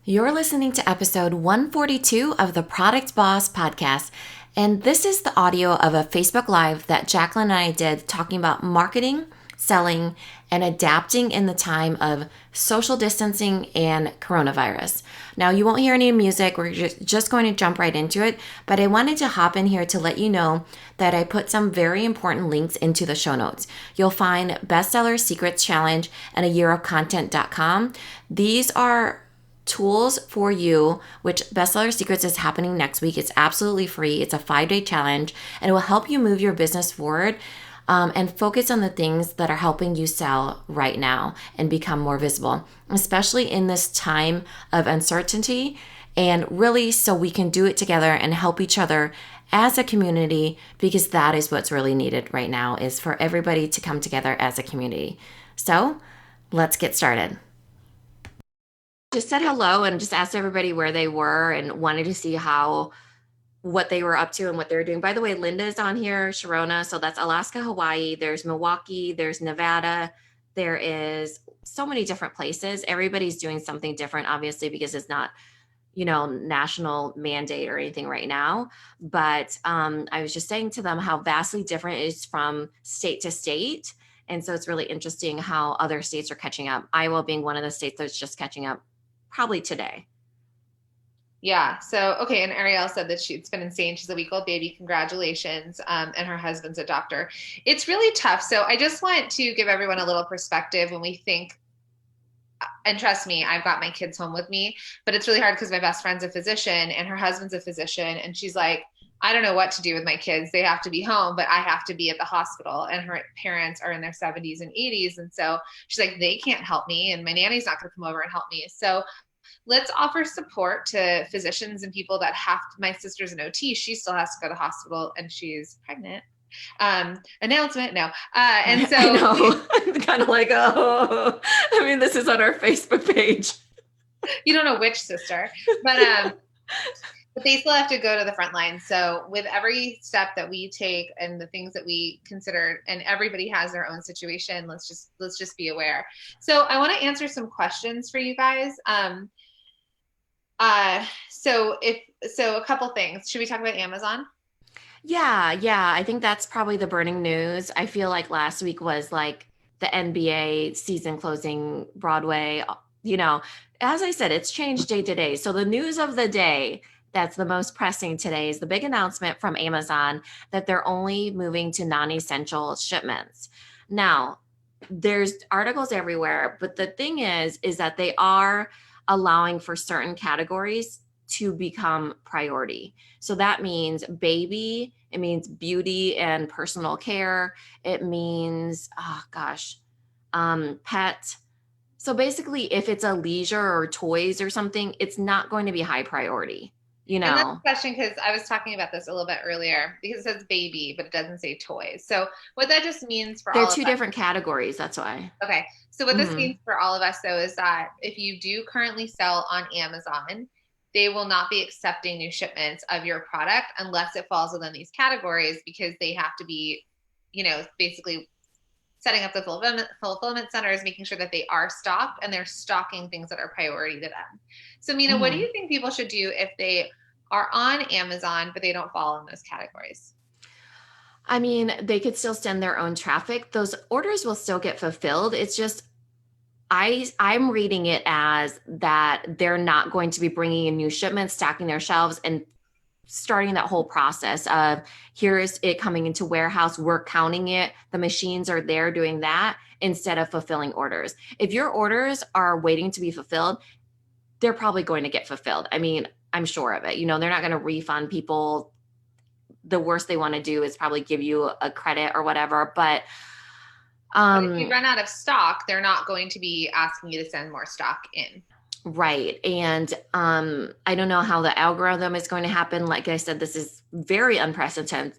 You're listening to episode 142 of the Product Boss podcast, and this is the audio of a Facebook Live that Jacqueline and I did talking about marketing, selling, and adapting in the time of social distancing and coronavirus. Now, you won't hear any music. We're just going to jump right into it, but I wanted to hop in here to let you know that I put some very important links into the show notes. You'll find Bestseller Secrets Challenge and a year of content.com. These are tools for you, which Bestseller Secrets is happening next week. It's absolutely free. It's a 5-day challenge, and it will help you move your business forward and focus on the things that are helping you sell right now and become more visible, especially in this time of uncertainty. And really, so we can do it together and help each other as a community, because that is what's really needed right now, is for everybody to come together as a community. So let's get started. Just said hello and just asked everybody where they were and wanted to see what they were up to and what they were doing. By the way, Linda's on here, Sharona. So that's Alaska, Hawaii. There's Milwaukee. There's Nevada. There is so many different places. Everybody's doing something different, obviously, because it's not, national mandate or anything right now. But I was just saying to them how vastly different it is from state to state. And so it's really interesting how other states are catching up. Iowa being one of the states that's just catching up probably today. Yeah. So, okay. And Ariel said that it's been insane. She's a week-old baby. Congratulations. And her husband's a doctor. It's really tough. So I just want to give everyone a little perspective when we think, and trust me, I've got my kids home with me, but it's really hard because my best friend's a physician and her husband's a physician. And she's like, I don't know what to do with my kids. They have to be home, but I have to be at the hospital. And her parents are in their 70s and 80s. And so she's like, they can't help me. And my nanny's not going to come over and help me. So let's offer support to physicians and people that have to. My sister's an OT. She still has to go to the hospital and she's pregnant. Announcement. No. And so I know. I'm kind of like, this is on our Facebook page. You don't know which sister, but they still have to go to the front line. So with every step that we take and the things that we consider, and everybody has their own situation, let's just be aware. So I want to answer some questions for you guys. So a couple things. Should we talk about Amazon? Yeah. I think that's probably the burning news. I feel like last week was like the NBA season closing, Broadway. As I said, it's changed day to day. So the news of the day that's the most pressing today is the big announcement from Amazon that they're only moving to non-essential shipments. Now, there's articles everywhere, but the thing is that they are allowing for certain categories to become priority. So that means baby, it means beauty and personal care. It means, pet. So basically, if it's a leisure or toys or something, it's not going to be high priority. And that's a question because I was talking about this a little bit earlier because it says baby, but it doesn't say toys. So what that just means for all of us. They're two different categories. That's why. Okay. So what this means for all of us, though, is that if you do currently sell on Amazon, they will not be accepting new shipments of your product unless it falls within these categories, because they have to be, basically setting up the fulfillment centers, making sure that they are stocked and they're stocking things that are priority to them. So, Minna, what do you think people should do if they are on Amazon, but they don't fall in those categories? I mean, they could still send their own traffic. Those orders will still get fulfilled. It's just, I'm reading it as that they're not going to be bringing in new shipments, stacking their shelves, and starting that whole process of here's it coming into warehouse, we're counting it, the machines are there doing that instead of fulfilling orders. If your orders are waiting to be fulfilled, they're probably going to get fulfilled. I mean, I'm sure of it. They're not going to refund people. The worst they want to do is probably give you a credit or whatever. But if you run out of stock, they're not going to be asking you to send more stock in. Right. And I don't know how the algorithm is going to happen. Like I said, this is very unprecedented.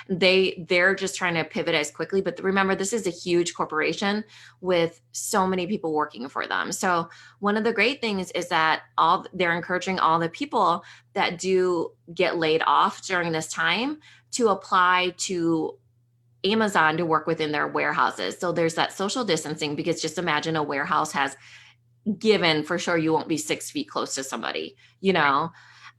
They're just trying to pivot as quickly. But remember, this is a huge corporation with so many people working for them. So one of the great things is that they're encouraging all the people that do get laid off during this time to apply to Amazon to work within their warehouses. So there's that social distancing, because just imagine a warehouse has given for sure you won't be 6 feet close to somebody, you know?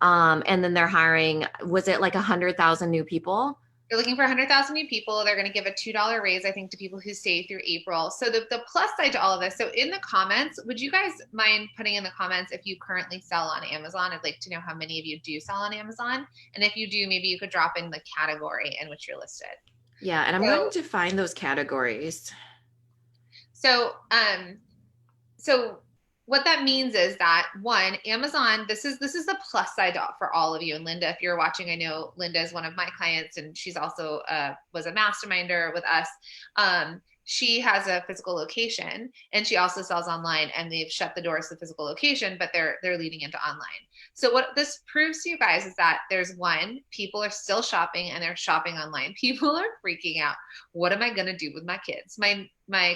And then they're hiring, was it like 100,000 new people? They're looking for 100,000 new people. They're going to give a $2 raise, I think, to people who stay through April. So the plus side to all of this, so in the comments, would you guys mind putting in the comments if you currently sell on Amazon? I'd like to know how many of you do sell on Amazon. And if you do, maybe you could drop in the category in which you're listed. Yeah, and I'm going to find those categories. So, so what that means is that one, Amazon, this is the plus side for all of you. And Linda, if you're watching, I know Linda is one of my clients, and she's also was a masterminder with us. She has a physical location, and she also sells online, and they've shut the doors to the physical location, but they're leading into online. So what this proves to you guys is that there's one, people are still shopping, and they're shopping online. People are freaking out. What am I going to do with my kids? My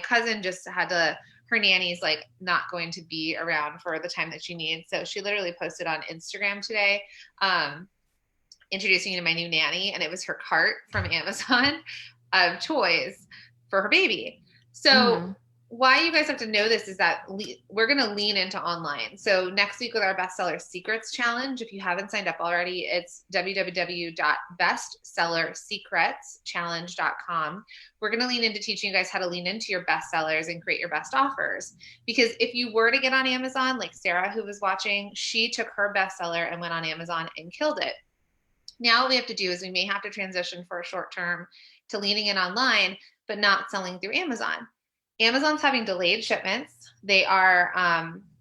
cousin just had to, her nanny's like not going to be around for the time that she needs. So she literally posted on Instagram today, introducing you to my new nanny. And it was her cart from Amazon of toys for her baby. So why you guys have to know this is that we're going to lean into online. So next week with our bestseller secrets challenge, if you haven't signed up already, it's www.bestsellersecretschallenge.com. We're going to lean into teaching you guys how to lean into your bestsellers and create your best offers. Because if you were to get on Amazon, like Sarah, who was watching, she took her bestseller and went on Amazon and killed it. Now what we have to do is we may have to transition for a short term to leaning in online, but not selling through Amazon. Amazon's having delayed shipments. They are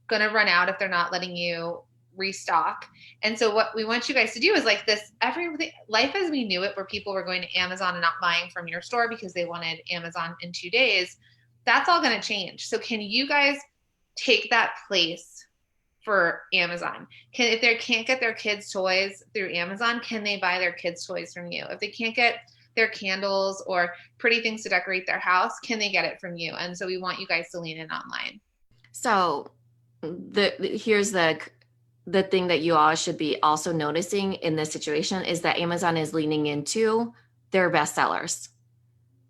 going to run out if they're not letting you restock. And so what we want you guys to do is like this, everything, life as we knew it, where people were going to Amazon and not buying from your store because they wanted Amazon in 2 days, that's all going to change. So can you guys take that place for Amazon? If they can't get their kids' toys through Amazon, can they buy their kids' toys from you? If they can't get their candles or pretty things to decorate their house, can they get it from you? And so we want you guys to lean in online. So here's the thing that you all should be also noticing in this situation is that Amazon is leaning into their bestsellers.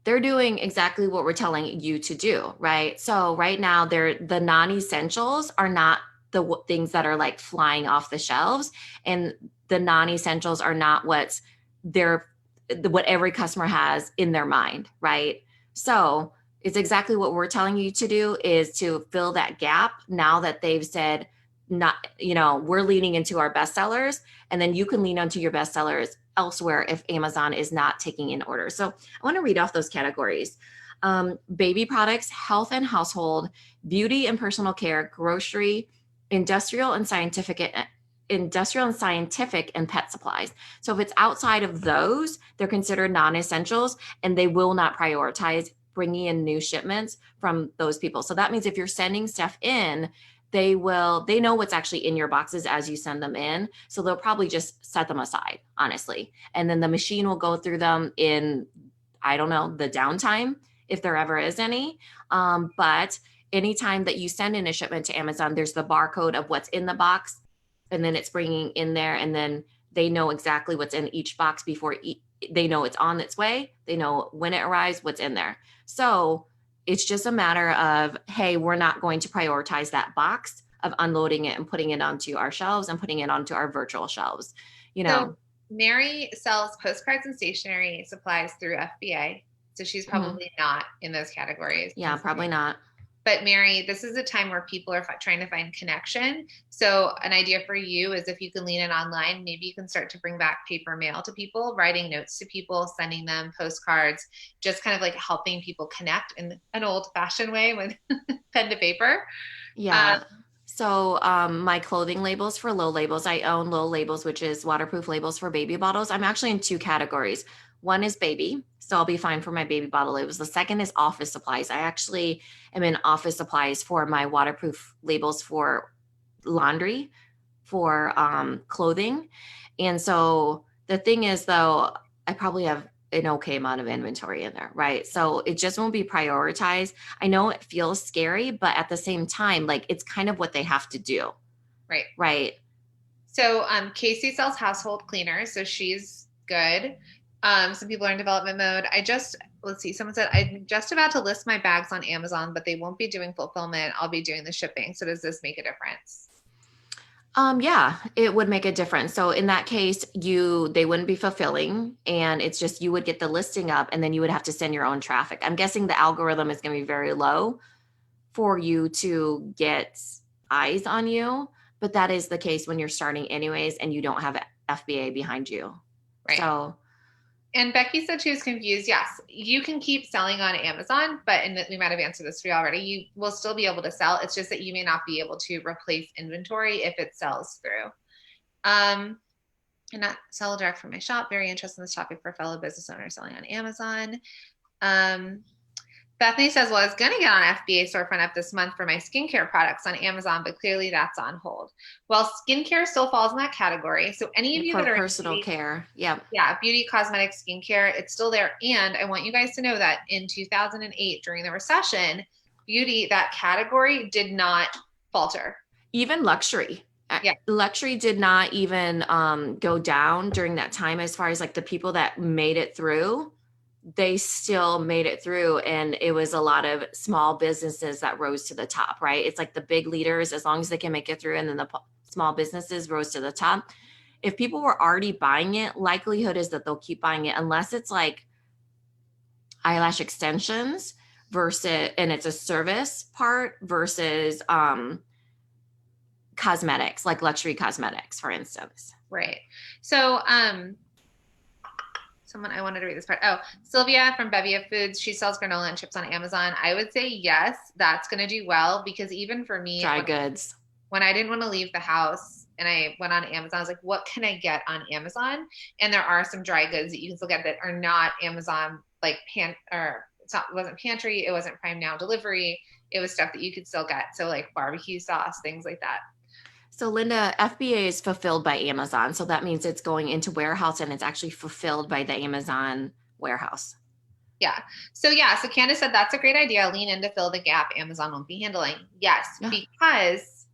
They're doing exactly what we're telling you to do, right? So right now, the non-essentials are not the things that are like flying off the shelves, and the non-essentials are not what every customer has in their mind, right? So it's exactly what we're telling you to do, is to fill that gap now that they've said, not, we're leaning into our bestsellers, and then you can lean onto your bestsellers elsewhere if Amazon is not taking in orders. So I want to read off those categories. Baby products, health and household, beauty and personal care, grocery, industrial and scientific and pet supplies. So if it's outside of those, they're considered non-essentials, and they will not prioritize bringing in new shipments from those people. So that means if you're sending stuff in, they know what's actually in your boxes as you send them in. So they'll probably just set them aside, honestly. And then the machine will go through them in, I don't know, the downtime, if there ever is any. But anytime that you send in a shipment to Amazon, there's the barcode of what's in the box, and then it's bringing in there, and then they know exactly what's in each box before they know it's on its way. They know when it arrives, what's in there. So it's just a matter of, hey, we're not going to prioritize that box of unloading it and putting it onto our shelves and putting it onto our virtual shelves. So Mary sells postcards and stationery supplies through FBA. So she's probably not in those categories. Yeah, probably not. But Mary, this is a time where people are trying to find connection. So an idea for you is if you can lean in online, maybe you can start to bring back paper mail to people, writing notes to people, sending them postcards, just kind of like helping people connect in an old fashioned way with pen to paper. Yeah. So my clothing labels for Low Labels, I own Low Labels, which is waterproof labels for baby bottles. I'm actually in 2 categories. One is baby, so I'll be fine for my baby bottle labels. The second is office supplies. I actually am in office supplies for my waterproof labels for laundry, for clothing. And so the thing is, though, I probably have an okay amount of inventory in there, right? So it just won't be prioritized. I know it feels scary, but at the same time, like, it's kind of what they have to do. Right. Right. So Casey sells household cleaners, so she's good. Some people are in development mode. I just let's see. Someone said, I'm just about to list my bags on Amazon, but they won't be doing fulfillment. I'll be doing the shipping. So does this make a difference? Yeah, it would make a difference. So in that case, they wouldn't be fulfilling, and it's just you would get the listing up and then you would have to send your own traffic. I'm guessing the algorithm is going to be very low for you to get eyes on you, but that is the case when you're starting anyways and you don't have FBA behind you. Right. So And Becky said she was confused. Yes, you can keep selling on Amazon, but and we might have answered this for you already. You will still be able to sell. It's just that you may not be able to replace inventory if it sells through. And not sell direct from my shop. Very interested in this topic for fellow business owners selling on Amazon. Bethany says, well, I was going to get on FBA storefront up this month for my skincare products on Amazon, but clearly that's on hold. Well, skincare still falls in that category. So any of you for that are personal care, yeah, beauty, cosmetic, skincare, it's still there. And I want you guys to know that in 2008, during the recession, beauty, that category did not falter. Even luxury. Yeah. Luxury did not even go down during that time. As far as like the people that made it through, they still made it through, and it was a lot of small businesses that rose to the top, right? It's like the big leaders, as long as they can make it through, and then the small businesses rose to the top. If people were already buying it, likelihood is that they'll keep buying it, unless it's like eyelash extensions versus, and it's a service part versus cosmetics, like luxury cosmetics, for instance. Right. So, someone, I wanted to read this part. Oh, Sylvia from Bevy of Foods. She sells granola and chips on Amazon. I would say yes, that's going to do well, because even for me, Dry goods. When I didn't want to leave the house and I went on Amazon, I was like, what can I get on Amazon? And there are some dry goods that you can still get that are not Amazon, like it wasn't pantry, it wasn't Prime Now delivery. It was stuff that you could still get. So like barbecue sauce, things like that. So Linda, FBA is fulfilled by Amazon. So that means it's going into warehouse and it's actually fulfilled by the Amazon warehouse. Yeah. So Candace said, that's a great idea. Lean in to fill the gap Amazon won't be handling. Yes, because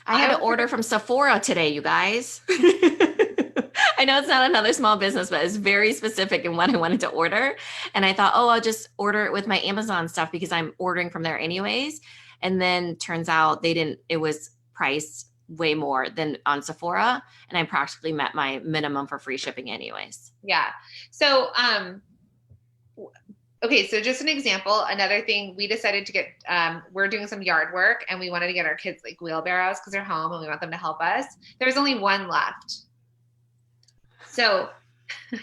I had to order from Sephora today, you guys. I know it's not another small business, but it's very specific in what I wanted to order. And I thought, I'll just order it with my Amazon stuff because I'm ordering from there anyways. And then turns out it was priced way more than on Sephora. And I practically met my minimum for free shipping anyways. Yeah. So, okay, so just an example, another thing, we decided to get, we're doing some yard work and we wanted to get our kids like wheelbarrows because they're home and we want them to help us. There's only one left. So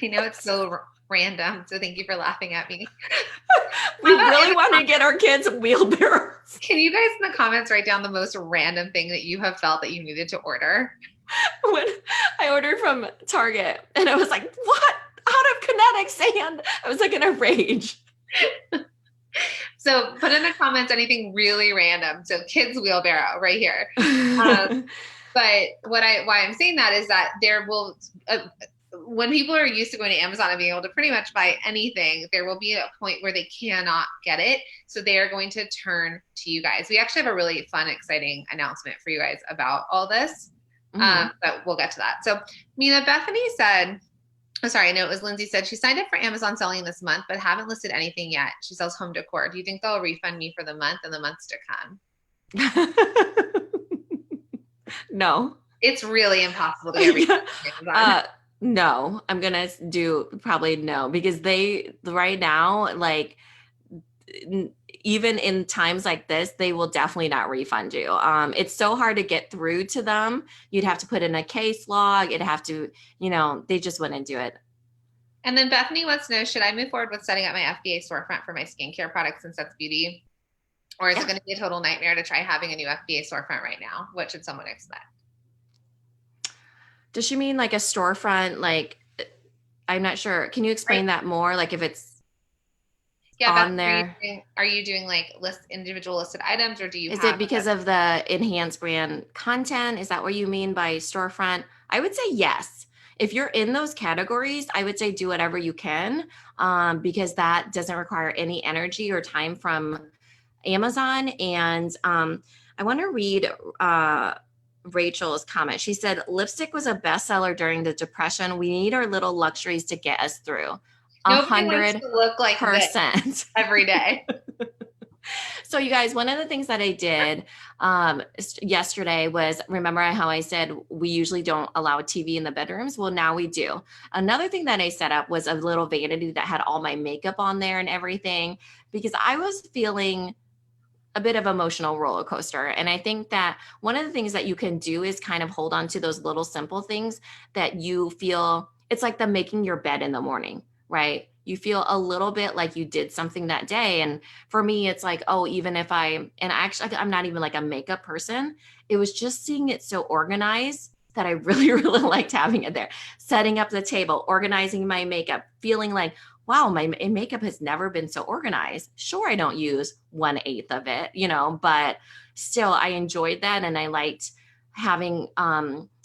I know it's so random, so thank you for laughing at me. We really want to get our kids wheelbarrows. Can you guys in the comments write down the most random thing that you have felt that you needed to order? When I ordered from Target and I was like, what? Out of kinetic sand. I was like in a rage. So put in the comments anything really random. So kids wheelbarrow right here. But why I'm saying that is that there will, when people are used to going to Amazon and being able to pretty much buy anything, there will be a point where they cannot get it. So they are going to turn to you guys. We actually have a really fun, exciting announcement for you guys about all this. But we'll get to that. So Minna, Bethany said, I know it was Lindsay said she signed up for Amazon selling this month, but haven't listed anything yet. She sells home decor. Do you think they'll refund me for the month and the months to come? No. It's really impossible to get refunded from Amazon. No, I'm going to do probably no, because they right now, like even in times like this, they will definitely not refund you. It's so hard to get through to them. You'd have to put in a case log. It'd have to, they just wouldn't do it. And then Bethany wants to know, should I move forward with setting up my FBA storefront for my skincare products since that's beauty? Or is it going to be a total nightmare to try having a new FBA storefront right now? What should someone expect? Does she mean like a storefront? Like, I'm not sure. Can you explain that more? Like if it's on there. Are you doing like individual listed items, or do you? Is it because of the enhanced brand content? Is that what you mean by storefront? I would say yes. If you're in those categories, I would say do whatever you can, because that doesn't require any energy or time from Amazon. And I want to read Rachel's comment. She said, lipstick was a bestseller during the Depression. We need our little luxuries to get us through. Nobody wants to look like this 100%. every day. So you guys, one of the things that I did yesterday was, remember how I said we usually don't allow TV in the bedrooms? Well, now we do. Another thing that I set up was a little vanity that had all my makeup on there and everything, because I was feeling a bit of emotional roller coaster. And I think that one of the things that you can do is kind of hold on to those little simple things that you feel, it's like the making your bed in the morning, right? You feel a little bit like you did something that day. And for me, it's like, oh, even if and actually, I'm not even like a makeup person. It was just seeing it so organized that I really, really liked having it there. Setting up the table, organizing my makeup, feeling like, wow, my makeup has never been so organized. Sure, I don't use 1/8 of it, but still I enjoyed that. And I liked having,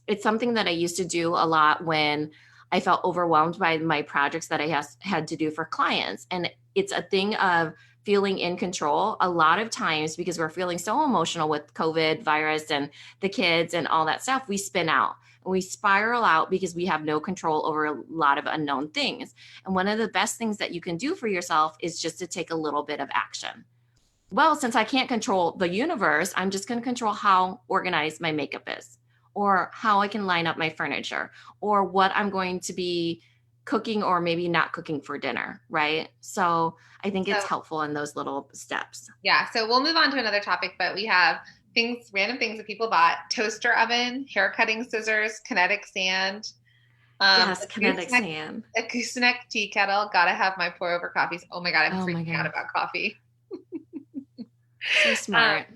it's something that I used to do a lot when I felt overwhelmed by my projects that I had to do for clients. And it's a thing of feeling in control a lot of times because we're feeling so emotional with COVID virus and the kids and all that stuff. We spin out and we spiral out because we have no control over a lot of unknown things. And one of the best things that you can do for yourself is just to take a little bit of action. Well, since I can't control the universe, I'm just going to control how organized my makeup is, or how I can line up my furniture, or what I'm going to be cooking or maybe not cooking for dinner, right? So I think it's helpful in those little steps. Yeah. So we'll move on to another topic, but we have random things that people bought: toaster oven, hair cutting scissors, kinetic sand. Yes, kinetic sand. A gooseneck tea kettle. Gotta have my pour over coffees. Oh my God, I'm freaking out about coffee. So smart.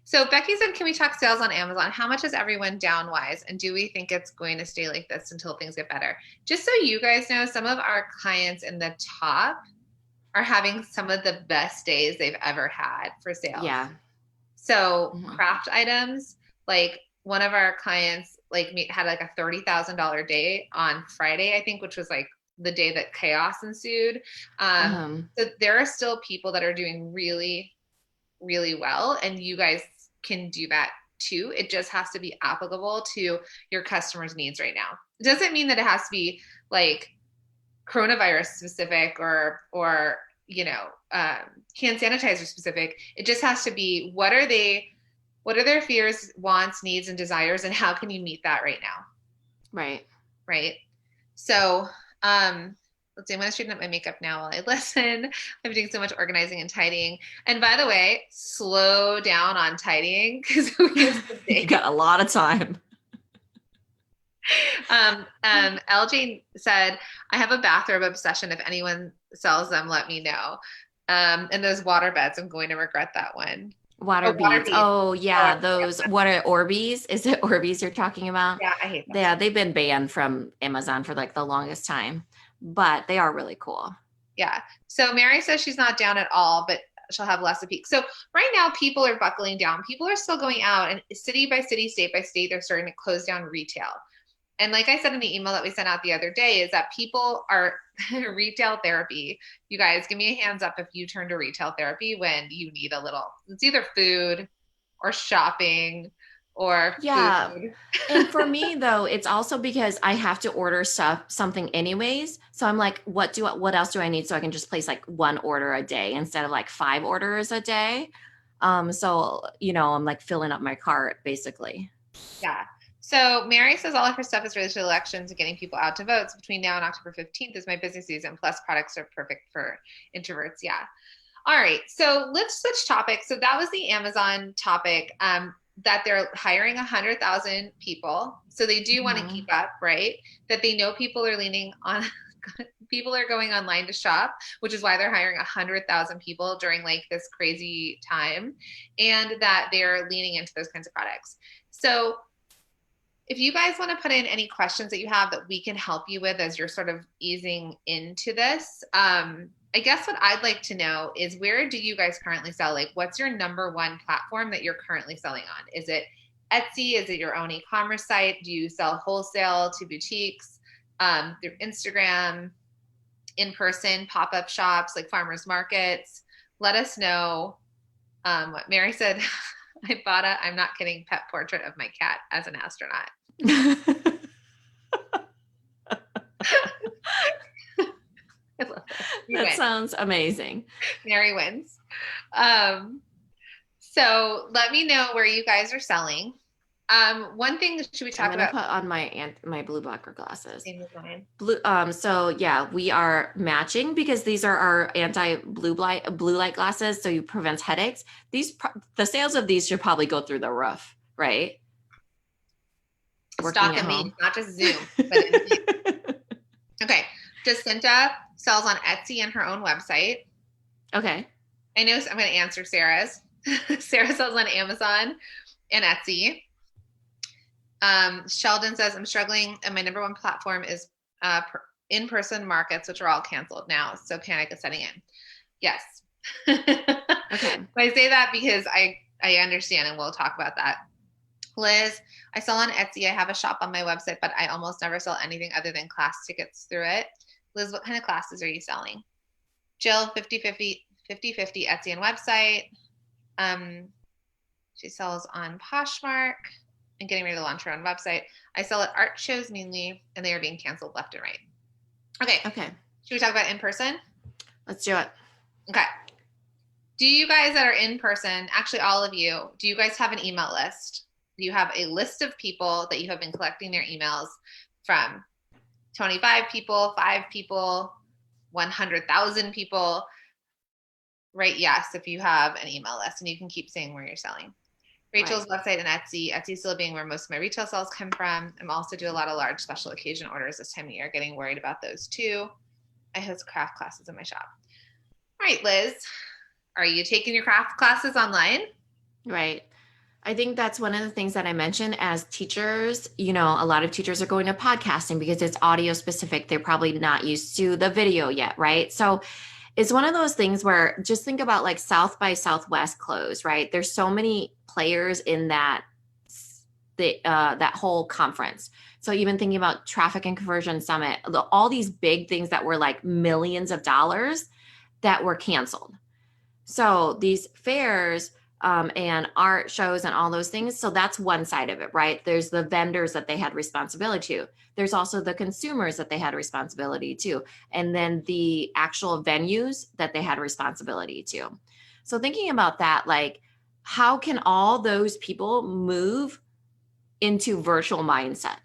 So Becky said, can we talk sales on Amazon? How much is everyone down wise? And do we think it's going to stay like this until things get better? Just so you guys know, some of our clients in the top are having some of the best days they've ever had for sales. Yeah. So craft items, like one of our clients had like a $30,000 day on Friday, I think, which was like the day that chaos ensued. So there are still people that are doing really, really well, and you guys can do that too. It just has to be applicable to your customers' needs right now. It doesn't mean that it has to be like coronavirus specific or hand sanitizer specific. It just has to be, what are their fears, wants, needs, and desires, and how can you meet that right now? Right. So let's see, I'm going to straighten up my makeup now while I listen. I'm doing so much organizing and tidying. And by the way, slow down on tidying because you got a lot of time. LJ said, I have a bathrobe obsession. If anyone sells them, let me know. And those water beds, I'm going to regret that one. Water beads. Oh, yeah. Those, what are Orbeez? Is it Orbeez you're talking about? Yeah, I hate that. Yeah, they've been banned from Amazon for like the longest time, but they are really cool. Yeah. So Mary says she's not down at all, but she'll have less of peak. So right now people are buckling down. People are still going out, and city by city, state by state, they're starting to close down retail. And like I said in the email that we sent out the other day, is that people are retail therapy. You guys, give me a hands up if you turn to retail therapy when you need a little, it's either food or shopping or food. And for me though, it's also because I have to order something anyways. So I'm like, what else do I need? So I can just place like one order a day instead of like 5 orders a day. So, I'm like filling up my cart basically. Yeah. So Mary says all of her stuff is related to elections and getting people out to vote. So between now and October 15th is my busy season. Plus products are perfect for introverts. Yeah. All right. So let's switch topics. So that was the Amazon topic, that they're hiring 100,000 people. So they do want to keep up, right? That they know people are leaning on, people are going online to shop, which is why they're hiring 100,000 people during like this crazy time, and that they're leaning into those kinds of products. So if you guys want to put in any questions that you have that we can help you with as you're sort of easing into this, I guess what I'd like to know is, where do you guys currently sell? Like, what's your number one platform that you're currently selling on? Is it Etsy? Is it your own e-commerce site? Do you sell wholesale to boutiques, through Instagram, in person, pop-up shops like farmers markets? Let us know. What Mary said, I bought I'm not kidding, pet portrait of my cat as an astronaut. I love that. That sounds amazing. Mary wins. So let me know where you guys are selling. One thing should we I'm talk gonna about? put on my blue blocker glasses. Same as mine. Blue. So yeah, we are matching because these are our anti blue light glasses, so you prevents headaches. The sales of these should probably go through the roof, right? Working Stock at and home. means, not just Zoom, but okay. Jacinta sells on Etsy and her own website. Okay. I know I'm going to answer Sarah's. Sarah sells on Amazon and Etsy. Sheldon says, I'm struggling, and my number one platform is in-person markets, which are all canceled now. So panic is setting in. Yes. Okay. I say that because I understand, and we'll talk about that. Liz, I sell on Etsy. I have a shop on my website, but I almost never sell anything other than class tickets through it. Liz, what kind of classes are you selling? Jill, 50-50 Etsy and website. She sells on Poshmark and getting ready to launch her own website. I sell at art shows mainly, and they are being canceled left and right. Okay. Should we talk about in person? Let's do it. Okay. Do you guys that are in person, actually all of you, do you guys have an email list? Do you have a list of people that you have been collecting their emails from? 25 people, 5 people, 100,000 people? Right? Yes, if you have an email list, and you can keep saying where you're selling. Rachel's website and Etsy. Etsy still being where most of my retail sales come from. I'm also do a lot of large special occasion orders this time of year, getting worried about those too. I host craft classes in my shop. All right, Liz, are you taking your craft classes online? Right. I think that's one of the things that I mentioned as teachers. A lot of teachers are going to podcasting because it's audio specific. They're probably not used to the video yet, right? So it's one of those things where just think about like South by Southwest close, right? There's so many players in that whole conference. So even thinking about Traffic and Conversion Summit, all these big things that were like millions of dollars that were canceled. So these fairs and art shows and all those things. So that's one side of it, right? There's the vendors that they had responsibility to. There's also the consumers that they had responsibility to. And then the actual venues that they had responsibility to. So thinking about that, like, how can all those people move into virtual mindset?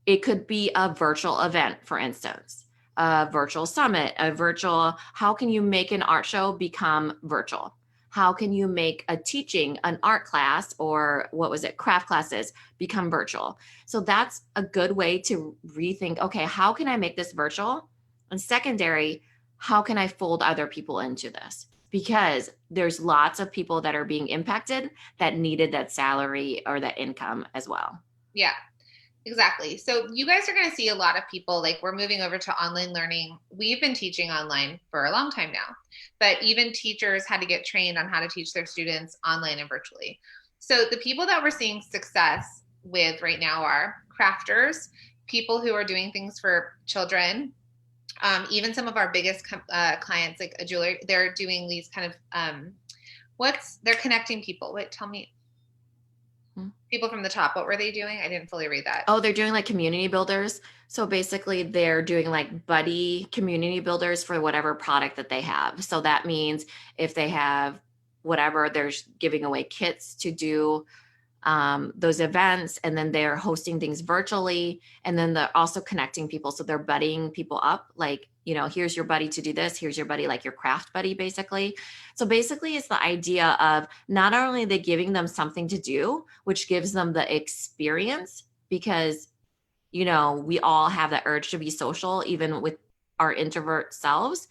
It could be a virtual event, for instance, a virtual summit, how can you make an art show become virtual? How can you make a teaching, an art class, or craft classes become virtual? So that's a good way to rethink, okay, how can I make this virtual? And secondary, how can I fold other people into this? Because there's lots of people that are being impacted that needed that salary or that income as well. Yeah. Exactly. So you guys are going to see a lot of people, like we're moving over to online learning. We've been teaching online for a long time now, but even teachers had to get trained on how to teach their students online and virtually. So the people that we're seeing success with right now are crafters, people who are doing things for children. Even some of our biggest clients, like a jeweler, they're doing these kind of, they're connecting people. Wait, tell me. People from the top, what were they doing? I didn't fully read that. Oh, they're doing like community builders. So basically they're doing like buddy community builders for whatever product that they have. So that means if they have whatever, they're giving away kits to do those events, and then they're hosting things virtually, and then they're also connecting people. So they're buddying people up, like, here's your buddy to do this, here's your buddy, like your craft buddy, basically. So basically it's the idea of not only they giving them something to do, which gives them the experience, because we all have that urge to be social, even with our introvert selves,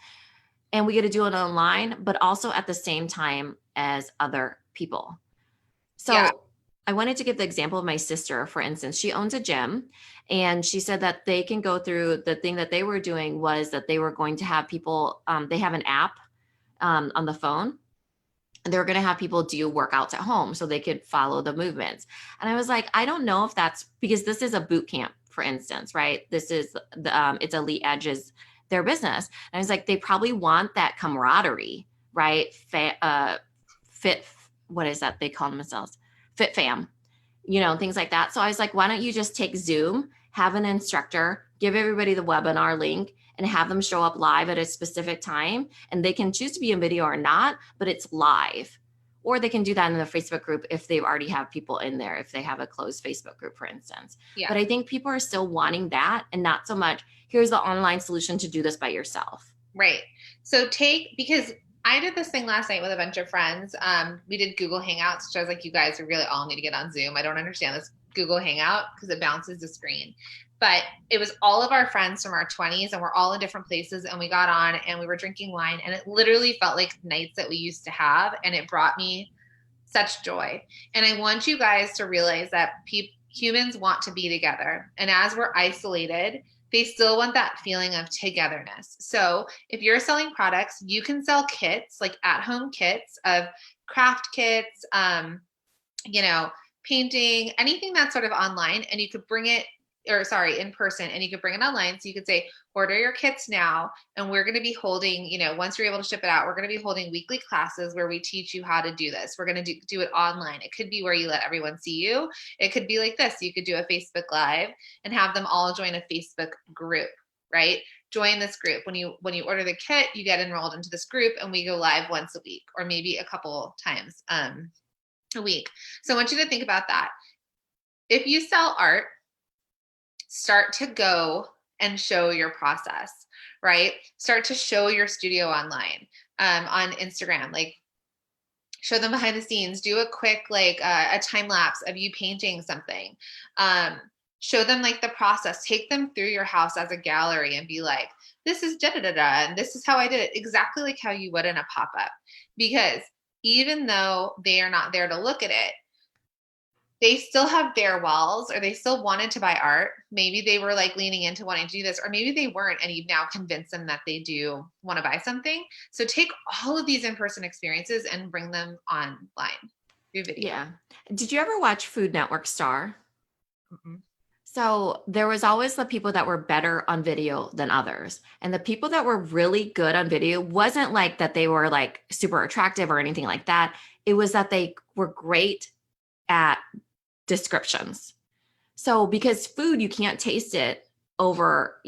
and we get to do it online, but also at the same time as other people. So yeah. I wanted to give the example of my sister, for instance. She owns a gym, and she said that they can go through, the thing that they were doing was that they were going to have people, they have an app on the phone, and they were going to have people do workouts at home so they could follow the movements. And I was like, I don't know if that's, because this is a boot camp, for instance, right? This is, it's Elite Edge's, their business. And I was like, they probably want that camaraderie, right? What is that they call themselves? Fit fam, things like that. So I was like, why don't you just take Zoom, have an instructor, give everybody the webinar link, and have them show up live at a specific time. And they can choose to be in video or not, but it's live. Or they can do that in the Facebook group if they already have people in there, if they have a closed Facebook group, for instance. Yeah. But I think people are still wanting that and not so much, here's the online solution to do this by yourself. Right. So because I did this thing last night with a bunch of friends. We did Google Hangouts, which I was like, you guys really all need to get on Zoom. I don't understand this Google Hangout because it bounces the screen. But it was all of our friends from our 20s, and we're all in different places, and we got on and we were drinking wine, and it literally felt like nights that we used to have, and it brought me such joy. And I want you guys to realize that humans want to be together. And as we're isolated, they still want that feeling of togetherness. So if you're selling products, you can sell kits, like at-home kits of craft kits, painting, anything that's sort of online, and you could bring it, in person, and you could bring it online. So you could say, order your kits now, and we're going to be holding, once you're able to ship it out, we're going to be holding weekly classes where we teach you how to do this. We're going to do it online. It could be where you let everyone see you. It could be like this. You could do a Facebook Live and have them all join a Facebook group, right? Join this group. When you order the kit, you get enrolled into this group, and we go live once a week, or maybe a couple times a week. So I want you to think about that. If you sell art, start to go and show your process, right? Start to show your studio online, on Instagram, like show them behind the scenes, do a quick, a time lapse of you painting something. Show them like the process, take them through your house as a gallery and be like, this is da da da da, and this is how I did it, exactly like how you would in a pop-up. Because even though they are not there to look at it, they still have bare walls, or they still wanted to buy art. Maybe they were like leaning into wanting to do this, or maybe they weren't, and you've now convinced them that they do want to buy something. So take all of these in-person experiences and bring them online through video. Yeah. Did you ever watch Food Network Star? Mm-mm. So there was always the people that were better on video than others. And the people that were really good on video wasn't like that they were like super attractive or anything like that. It was that they were great at descriptions. So because food, you can't taste it over,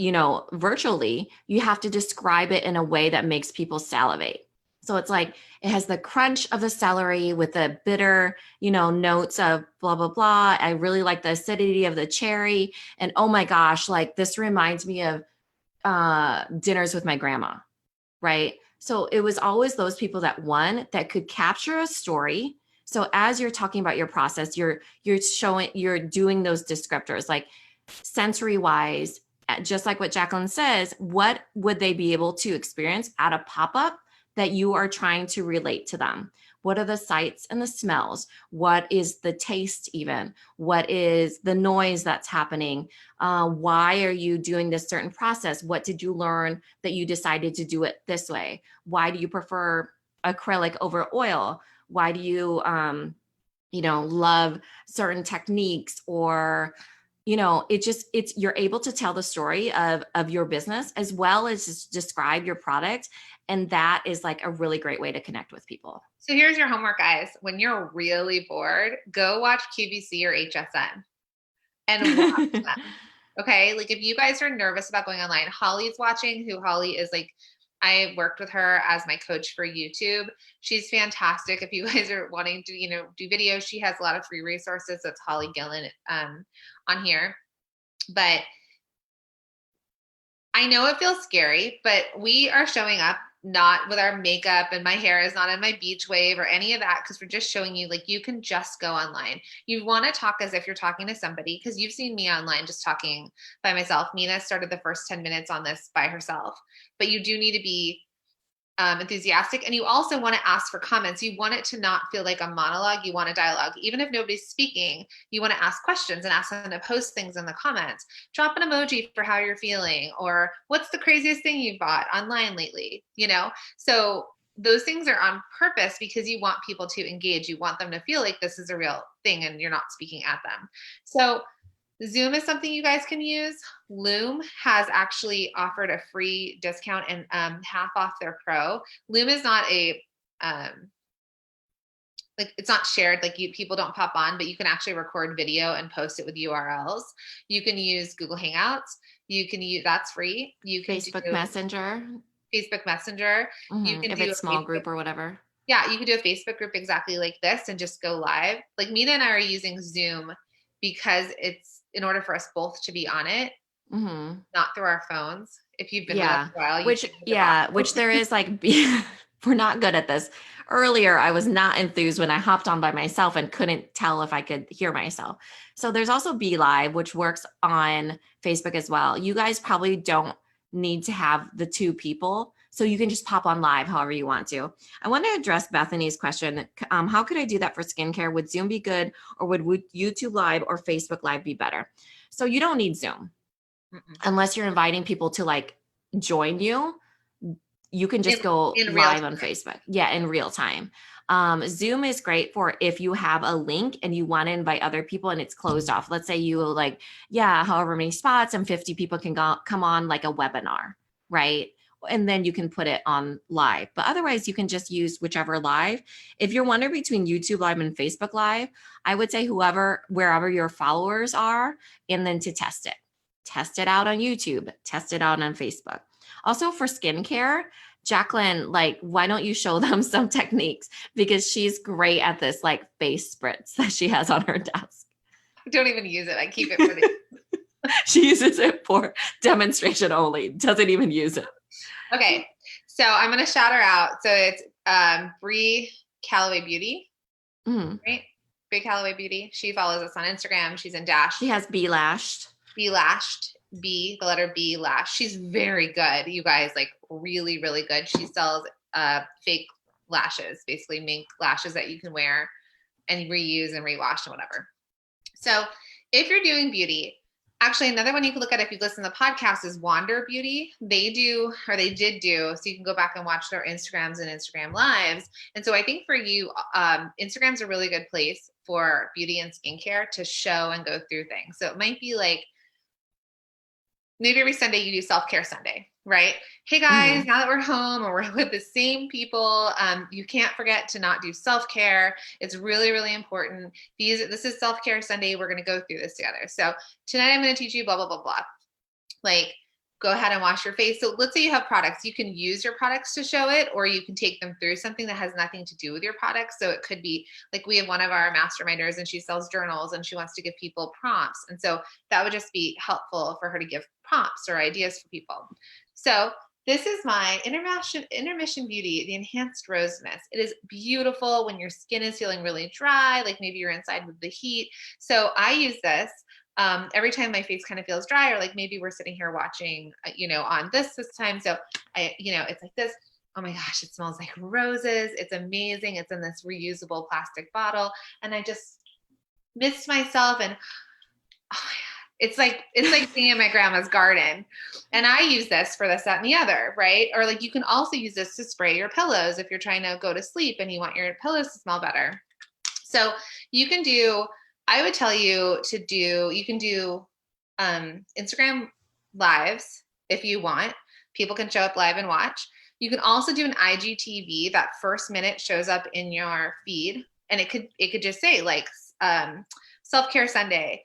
virtually, you have to describe it in a way that makes people salivate. So it's like it has the crunch of the celery with the bitter, notes of blah, blah, blah. I really like the acidity of the cherry. And oh my gosh, like this reminds me of dinners with my grandma, right? So it was always those people that could capture a story. So as you're talking about your process, you're doing those descriptors, like sensory wise, just like what Jacqueline says, what would they be able to experience at a pop-up that you are trying to relate to them? What are the sights and the smells? What is the taste even? What is the noise that's happening? Why are you doing this certain process? What did you learn that you decided to do it this way? Why do you prefer acrylic over oil? Why do you, love certain techniques? Or you're able to tell the story of your business as well as just describe your product, and that is like a really great way to connect with people. So here's your homework, guys. When you're really bored, go watch QVC or HSN and watch them. Okay, like if you guys are nervous about going online, Holly's watching, who Holly is like, I worked with her as my coach for YouTube. She's fantastic. If you guys are wanting to, do videos, she has a lot of free resources. That's Holly Gillen on here. But I know it feels scary, but we are showing up not with our makeup, and my hair is not in my beach wave or any of that, because we're just showing you like you can just go online. You want to talk as if you're talking to somebody, because you've seen me online just talking by myself. Minna started the first 10 minutes on this by herself, but you do need to be enthusiastic, and you also want to ask for comments. You want it to not feel like a monologue. You want a dialogue. Even if nobody's speaking, you want to ask questions and ask them to post things in the comments. Drop an emoji for how you're feeling, or what's the craziest thing you've bought online lately, So those things are on purpose because you want people to engage. You want them to feel like this is a real thing and you're not speaking at them. So Zoom is something you guys can use. Loom has actually offered a free discount and half off their pro. Loom is not a like it's not shared, like people don't pop on, but you can actually record video and post it with URLs. You can use Google Hangouts. You can use, that's free. You can do Facebook Messenger. Facebook Messenger. You can If do it's a small Facebook, group or whatever. yeah, you could do a Facebook group exactly like this and just go live. Like Mina and I are using Zoom because it's in order for us both to be on it, not through our phones. If you've been with us Yeah. a while, you Which, should know the yeah, which there is like, we're not good at this. Earlier, I was not enthused when I hopped on by myself and couldn't tell if I could hear myself. So there's also Be Live, which works on Facebook as well. You guys probably don't need to have the two people. So you can just pop on live however you want to. I want to address Bethany's question. How could I do that for skincare? Would Zoom be good, or would YouTube Live or Facebook Live be better? So you don't need Zoom Mm-mm. unless you're inviting people to like join you. You can just go In real live time. on Facebook. Yeah, in real time. Zoom is great for if you have a link and you want to invite other people and it's closed off. Let's say you like, yeah, however many spots and 50 people can come on like a webinar, right? And then you can put it on live. But otherwise, you can just use whichever live. If you're wondering between YouTube Live and Facebook Live, I would say wherever your followers are, and then to test it. Test it out on YouTube, test it out on Facebook. Also for skincare, Jacqueline, like, why don't you show them some techniques? Because she's great at this, like, face spritz that she has on her desk. I don't even use it. I keep it for the She uses it for demonstration only, doesn't even use it. Okay, so I'm gonna shout her out. So it's Bree Calloway Beauty, right? Bree Calloway Beauty. She follows us on Instagram. She's in Dash. She has Be Lashed. Be Lashed. B, the letter B, Lash. She's very good, you guys. Like really, really good. She sells fake lashes, basically mink lashes that you can wear and reuse and rewash and whatever. So if you're doing beauty, actually, another one you can look at if you listen to the podcast is Wander Beauty. They do, or they did do, so you can go back and watch their Instagrams and Instagram lives. And so I think for you, Instagram's a really good place for beauty and skincare to show and go through things. So it might be like, maybe every Sunday you do self-care Sunday, right? Hey guys, now that we're home or we're with the same people, you can't forget to not do self-care. It's really, really important. This is self-care Sunday. We're going to go through this together. So tonight I'm going to teach you blah, blah, blah, blah. Like, go ahead and wash your face. So let's say you have products. You can use your products to show it, or you can take them through something that has nothing to do with your products. So it could be like, we have one of our masterminders and she sells journals and she wants to give people prompts. And so that would just be helpful for her to give prompts or ideas for people. So this is my intermission beauty, the enhanced rose mist. It is beautiful when your skin is feeling really dry, like maybe you're inside with the heat. So I use this every time my face kind of feels dry, or like maybe we're sitting here watching, on this time. So it's like this. Oh my gosh, it smells like roses. It's amazing. It's in this reusable plastic bottle. And I just missed myself. And oh my God, it's like being in my grandma's garden. And I use this for this, that, and the other, right? Or like you can also use this to spray your pillows if you're trying to go to sleep and you want your pillows to smell better. So you can do, I would tell you you can do Instagram lives if you want. People can show up live and watch. You can also do an IGTV. That first minute shows up in your feed, and it could just say like self-care Sunday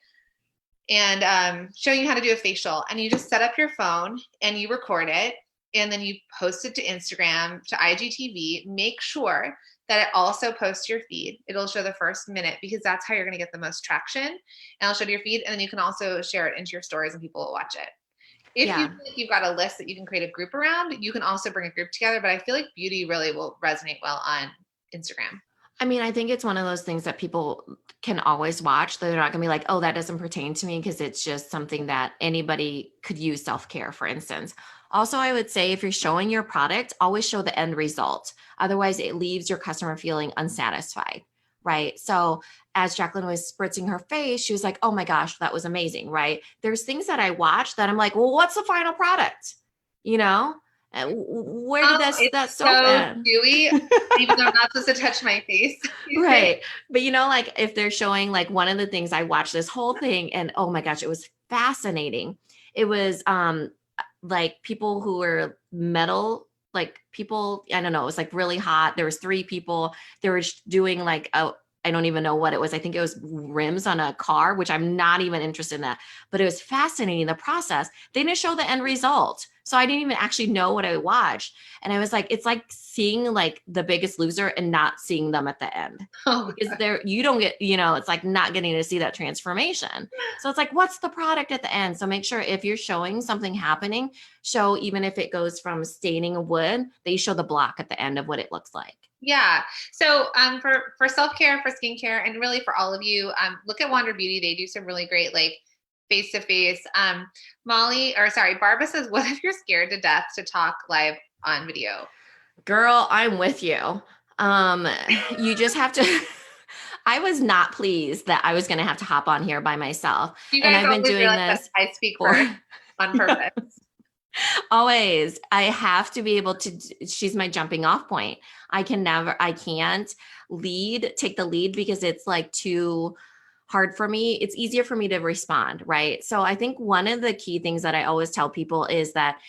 and showing you how to do a facial. And you just set up your phone and you record it, and then you post it to Instagram, to IGTV. Make sure that it also posts to your feed. It'll show the first minute because that's how you're going to get the most traction. And it'll show to your feed, and then you can also share it into your stories and people will watch it. If you think you've got a list that you can create a group around, you can also bring a group together. But I feel like beauty really will resonate well on Instagram. I mean, I think it's one of those things that people can always watch. They're not going to be like, oh, that doesn't pertain to me, because it's just something that anybody could use self-care, for instance. Also, I would say if you're showing your product, always show the end result. Otherwise, it leaves your customer feeling unsatisfied, right? So as Jacqueline was spritzing her face, she was like, oh my gosh, that was amazing, right? There's things that I watch that I'm like, well, what's the final product? Where did that soap end? Dewy, even though I'm not supposed to touch my face. Right. But like if they're showing, like, one of the things I watched this whole thing, and oh my gosh, it was fascinating. It was like people who were metal like people, I don't know, it was like really hot. There was 3 people. They were doing like I don't even know what it was. I think it was rims on a car, which I'm not even interested in that. But it was fascinating, the process. They didn't show the end result. So I didn't even actually know what I watched. And I was like, it's like seeing like The Biggest Loser and not seeing them at the end. Oh my Because God. there you don't get, it's like not getting to see that transformation. So it's like, what's the product at the end? So make sure if you're showing something happening, show, even if it goes from staining a wood, that you show the block at the end of what it looks like. Yeah. So for self-care, for skincare, and really for all of you, look at Wander Beauty. They do some really great like face-to-face. Barbara says, what if you're scared to death to talk live on video? Girl, I'm with you. You just have to I was not pleased that I was going to have to hop on here by myself. You And guys I've been always doing realize that this I speak for first on purpose. always. I have to be able to, she's my jumping off point. I can't take the lead because it's like too hard for me. It's easier for me to respond, right? So I think one of the key things that I always tell people is that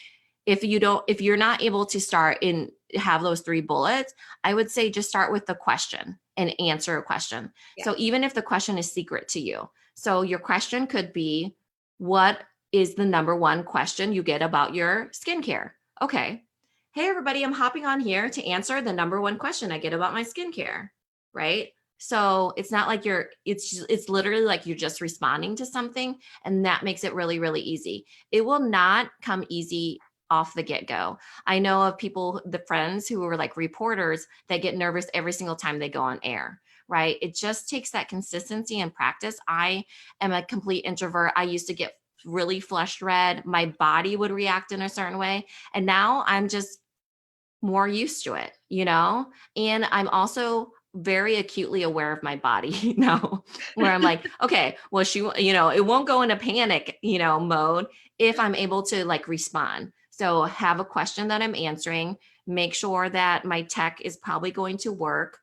if you're not able to have those 3 bullets, I would say just start with the question and answer a question. Yeah. So even if the question is secret to you, so your question could be, what is the number one question you get about your skincare? Okay. Hey everybody, I'm hopping on here to answer the number one question I get about my skincare, right? So it's not like it's literally like you're just responding to something, and that makes it really, really easy. It will not come easy off the get-go. I know of people, the friends who are like reporters that get nervous every single time they go on air, right? It just takes that consistency and practice. I am a complete introvert. I used to get really flushed red. My body would react in a certain way. And now I'm just more used to it. And I'm also very acutely aware of my body, where I'm like, okay, well, it won't go into panic, mode if I'm able to like respond. So have a question that I'm answering, make sure that my tech is probably going to work.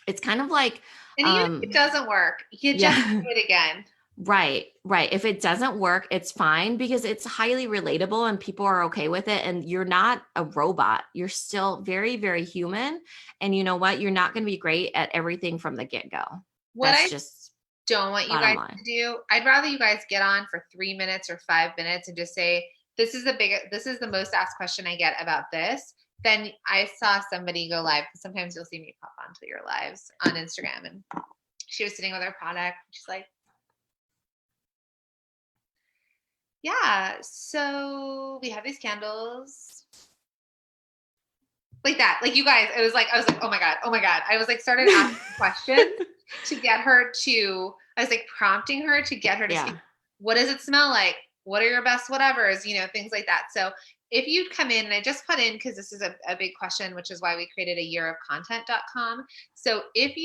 It's kind of like, And even if it doesn't work, you just yeah. do it again. Right. If it doesn't work, it's fine because it's highly relatable and people are okay with it. And you're not a robot. You're still very, very human. And you know what? You're not going to be great at everything from the get go. What That's I just don't want you bottom guys line. to do, I'd rather you guys get on for 3 minutes or 5 minutes and just say, this is the most asked question I get about this. Then I saw somebody go live, because sometimes you'll see me pop onto your lives on Instagram, and she was sitting with her product. She's like, yeah, so we have these candles like that. Like, you guys, I was like, oh my God, oh my God. I was like, started asking questions to get her to, I was like prompting her to get her to speak. What does it smell like? What are your best whatevers? Things like that. So if you'd come in, and I just put in, because this is a big question, which is why we created a yearofcontent.com. So a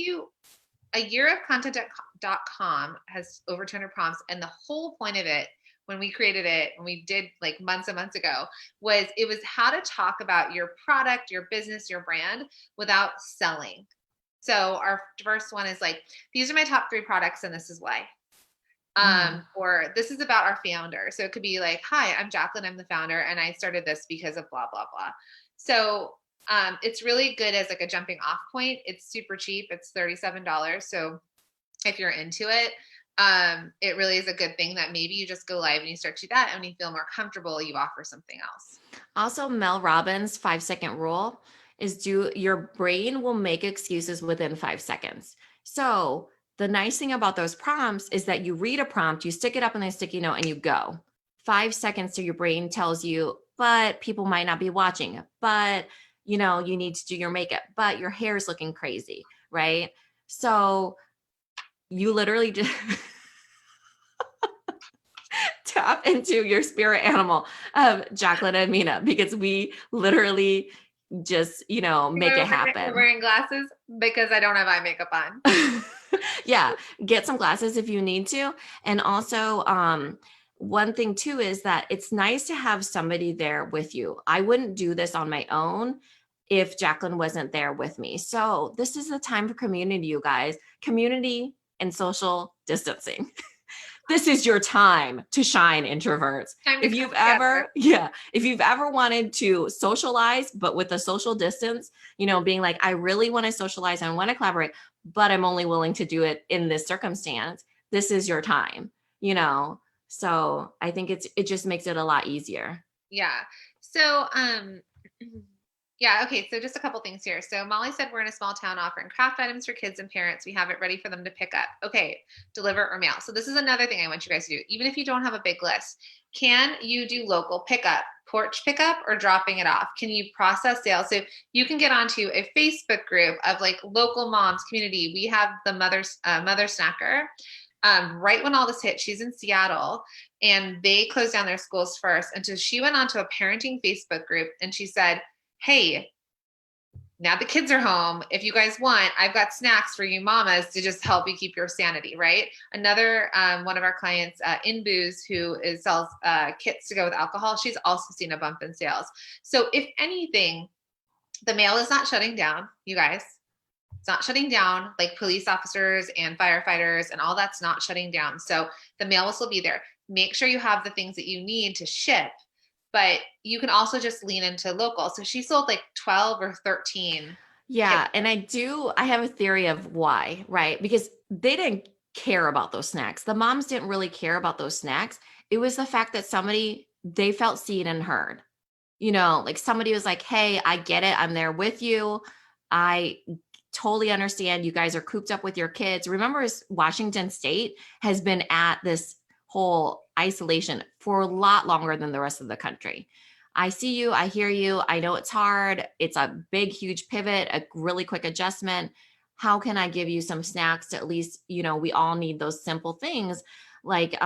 yearofcontent.com has over 200 prompts, and the whole point of it, when we created it, and we did like months and months ago, it was how to talk about your product, your business, your brand without selling. So our first one is like, these are my top 3 products and this is why. Or this is about our founder. So it could be like, hi, I'm Jacqueline, I'm the founder, and I started this because of blah, blah, blah. So it's really good as like a jumping off point. It's super cheap. It's $37. So if you're into it, it really is a good thing that maybe you just go live and you start to do that. And when you feel more comfortable, you offer something else. Also, Mel Robbins' 5-second rule is your brain will make excuses within 5 seconds. So the nice thing about those prompts is that you read a prompt, you stick it up on a sticky note, and you go. 5 seconds to your brain tells you, but people might not be watching, but you need to do your makeup, but your hair is looking crazy, right? So you literally just tap into your spirit animal of Jacqueline and Minna, because we literally just, make it happen. We're wearing glasses because I don't have eye makeup on. Yeah. Get some glasses if you need to. And also, one thing too is that it's nice to have somebody there with you. I wouldn't do this on my own if Jacqueline wasn't there with me. So this is the time for community, you guys. Community and social distancing. this is your time to shine, introverts. Time to If come you've together. ever, yeah, if you've ever wanted to socialize, but with a social distance, being like, I really want to socialize and want to collaborate, but I'm only willing to do it in this circumstance, this is your time, you know? So I think it just makes it a lot easier. Yeah. So, yeah, okay. So just a couple things here. So Molly said we're in a small town offering craft items for kids and parents. We have it ready for them to pick up. Okay, deliver or mail. So this is another thing I want you guys to do. Even if you don't have a big list, can you do local pickup, porch pickup, or dropping it off? Can you process sales? So you can get onto a Facebook group of like local moms community. We have the mother snacker. Right when all this hit, she's in Seattle and they closed down their schools first. And so she went onto a parenting Facebook group and she said, hey, now the kids are home. If you guys want, I've got snacks for you mamas to just help you keep your sanity, right? Another one of our clients, In Booze, who sells kits to go with alcohol, she's also seen a bump in sales. So if anything, the mail is not shutting down, you guys. It's not shutting down, like police officers and firefighters and all that's not shutting down. So the mail will still be there. Make sure you have the things that you need to ship, but you can also just lean into local. So she sold like 12 or 13. Yeah. Kits. And I have a theory of why, right? Because they didn't care about those snacks. The moms didn't really care about those snacks. It was the fact that they felt seen and heard. Like somebody was like, hey, I get it. I'm there with you. I totally understand you guys are cooped up with your kids. Remember, Washington State has been at this whole isolation for a lot longer than the rest of the country. I see you. I hear you. I know it's hard. It's a big, huge pivot, a really quick adjustment. How can I give you some snacks to at least, we all need those simple things like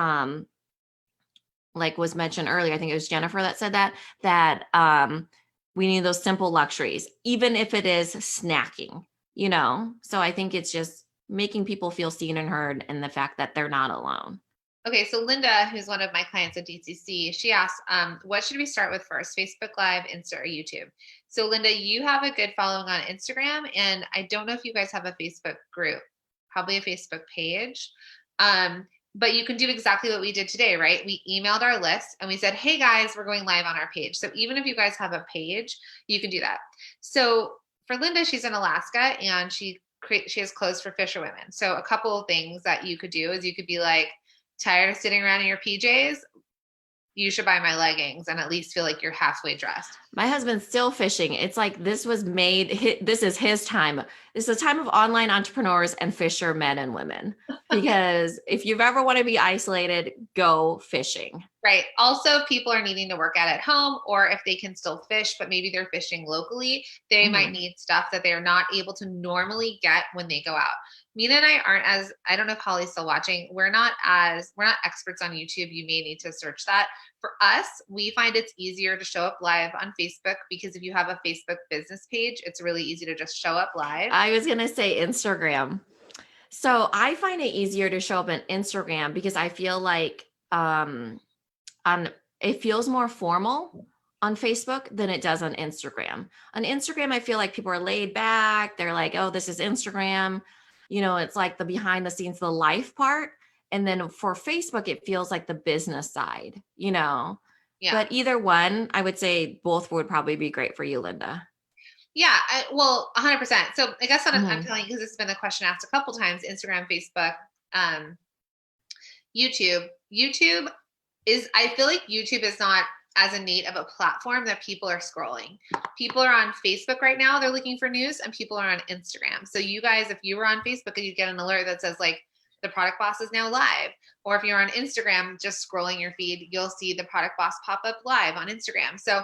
was mentioned earlier. I think it was Jennifer that said that we need those simple luxuries, even if it is snacking, So I think it's just making people feel seen and heard and the fact that they're not alone. Okay, so Linda, who's one of my clients at DCC, she asked, what should we start with first, Facebook Live, Insta, or YouTube? So Linda, you have a good following on Instagram, and I don't know if you guys have a Facebook group, probably a Facebook page. But you can do exactly what we did today, right? We emailed our list and we said, hey guys, we're going live on our page. So even if you guys have a page, you can do that. So for Linda, she's in Alaska and she has clothes for fisherwomen. So a couple of things that you could do is you could be like, tired of sitting around in your PJs? You should buy my leggings and at least feel like you're halfway dressed. My husband's still fishing. It's like this is his time. This is a time of online entrepreneurs and fisher men and women. Because if you've ever want to be isolated, go fishing. Right. Also, if people are needing to work out at home, or if they can still fish, but maybe they're fishing locally, they might need stuff that they're not able to normally get when they go out. Minna and I aren't I don't know if Holly's still watching. We're not experts on YouTube. You may need to search that. For us, we find it's easier to show up live on Facebook because if you have a Facebook business page, it's really easy to just show up live. I was going to say Instagram. So I find it easier to show up on Instagram because I feel like it feels more formal on Facebook than it does on Instagram. On Instagram, I feel like people are laid back. They're like, oh, this is Instagram. It's like the behind the scenes, the life part. And then for Facebook, it feels like the business side, Yeah. But either one, I would say both would probably be great for you, Linda. Yeah, well, 100%. So I guess what I'm telling you, because this has been a question asked a couple times, Instagram, Facebook, YouTube. I feel like YouTube is not as innate of a platform that people are scrolling. People are on Facebook right now, they're looking for news, and people are on Instagram. So you guys, if you were on Facebook and you get an alert that says like, the Product Boss is now live. Or if you're on Instagram, just scrolling your feed, you'll see the Product Boss pop up live on Instagram. So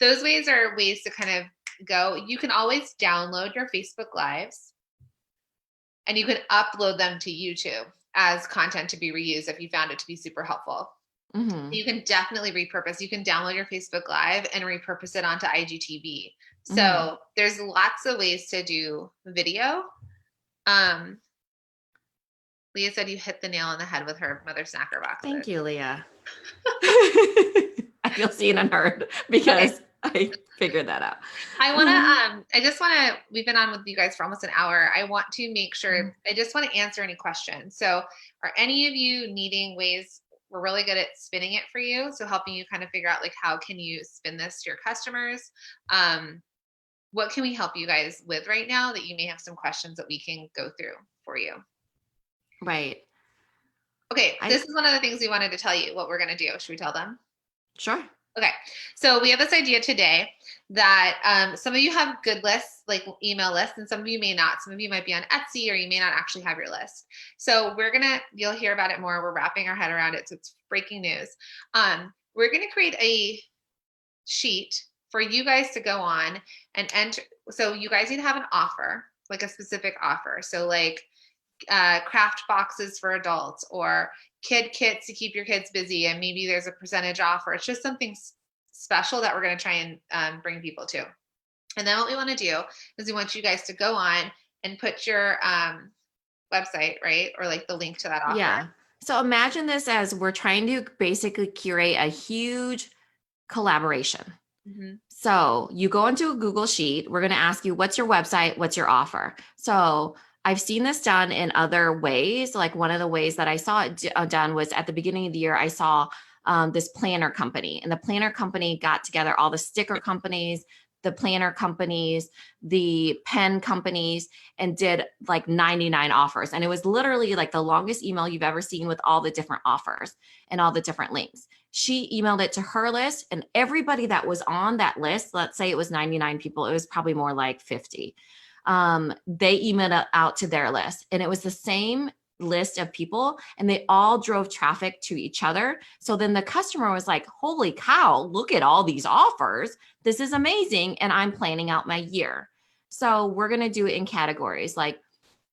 those ways are ways to kind of go. You can always download your Facebook Lives and you can upload them to YouTube as content to be reused if you found it to be super helpful. You can definitely repurpose. You can download your Facebook Live and repurpose it onto IGTV. So there's lots of ways to do video. Leah said you hit the nail on the head with her mother snacker box. Thank you, Leah. I feel seen and heard because I figure that out. We've been on with you guys for almost an hour. I want to make sure, I just want to answer any questions. So are any of you needing ways? We're really good at spinning it for you. So helping you kind of figure out like, how can you spin this to your customers? What can we help you guys with right now that you may have some questions that we can go through for you? Right. Okay. This is one of the things we wanted to tell you what we're going to do. Should we tell them? Sure. Okay. So we have this idea today that some of you have good lists, like email lists, and some of you may not. Some of you might be on Etsy, or you may not actually have your list. So you'll hear about it more. We're wrapping our head around it. So it's breaking news. We're going to create a sheet for you guys to go on and enter. So you guys need to have an offer, like a specific offer. So like craft boxes for adults, or kid kits to keep your kids busy, and maybe there's a percentage offer. It's just something special that we're going to try and bring people to. And then what we want to do is we want you guys to go on and put your website, right? Or like the link to that offer. Yeah. So imagine this as we're trying to basically curate a huge collaboration. Mm-hmm. So you go into a Google Sheet. We're going to ask you, what's your website? What's your offer? So I've seen this done in other ways. Like one of the ways that I saw it done was at the beginning of the year, I saw this planner company, and the planner company got together all the sticker companies, the planner companies, the pen companies, and did like 99 offers. And it was literally like the longest email you've ever seen with all the different offers and all the different links. She emailed it to her list, and everybody that was on that list, let's say it was 99 people, it was probably more like 50. They emailed it out to their list, and it was the same list of people, and they all drove traffic to each other. So then the customer was like, holy cow, look at all these offers. This is amazing. And I'm planning out my year. So we're going to do it in categories. Like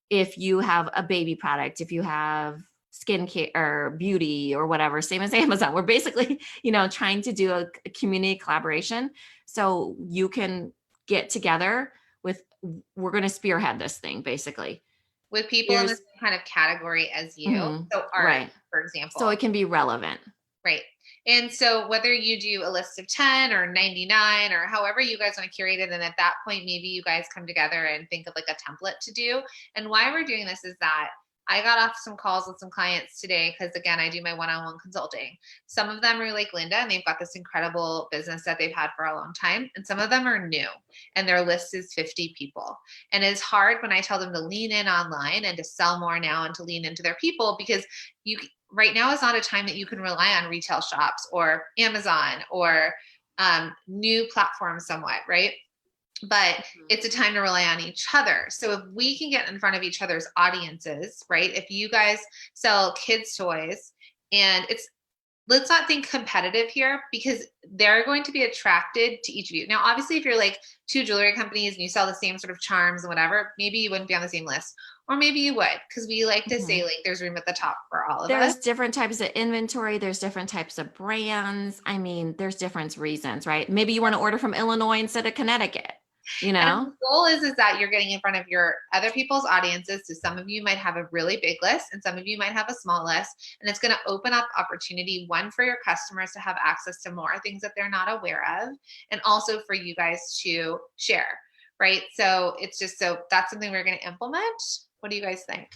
if you have a baby product, if you have skincare or beauty or whatever, same as Amazon, we're basically, trying to do a community collaboration. So you can get together we're going to spearhead this thing basically with people in the same kind of category as you. Mm-hmm. So art, right, for example. So it can be relevant. Right. And so whether you do a list of 10 or 99 or however you guys want to curate it, and at that point, maybe you guys come together and think of like a template to do. And why we're doing this is that I got off some calls with some clients today because, again, I do my one-on-one consulting. Some of them are like Linda, and they've got this incredible business that they've had for a long time. And some of them are new, and their list is 50 people. And it's hard when I tell them to lean in online and to sell more now and to lean into their people, because right now is not a time that you can rely on retail shops or Amazon or new platforms somewhat, right? But it's a time to rely on each other. So if we can get in front of each other's audiences, right? If you guys sell kids' toys, and let's not think competitive here, because they're going to be attracted to each of you. Now, obviously, if you're like two jewelry companies and you sell the same sort of charms and whatever, maybe you wouldn't be on the same list. Or maybe you would, because we like to say like there's room at the top for all of us. There's different types of inventory. There's different types of brands. I mean, there's different reasons, right? Maybe you want to order from Illinois instead of Connecticut. And the goal is that you're getting in front of your other people's audiences. So some of you might have a really big list, and some of you might have a small list, and it's going to open up opportunity, one, for your customers to have access to more things that they're not aware of, and also for you guys to share, right? So that's something we're going to implement. What do you guys think?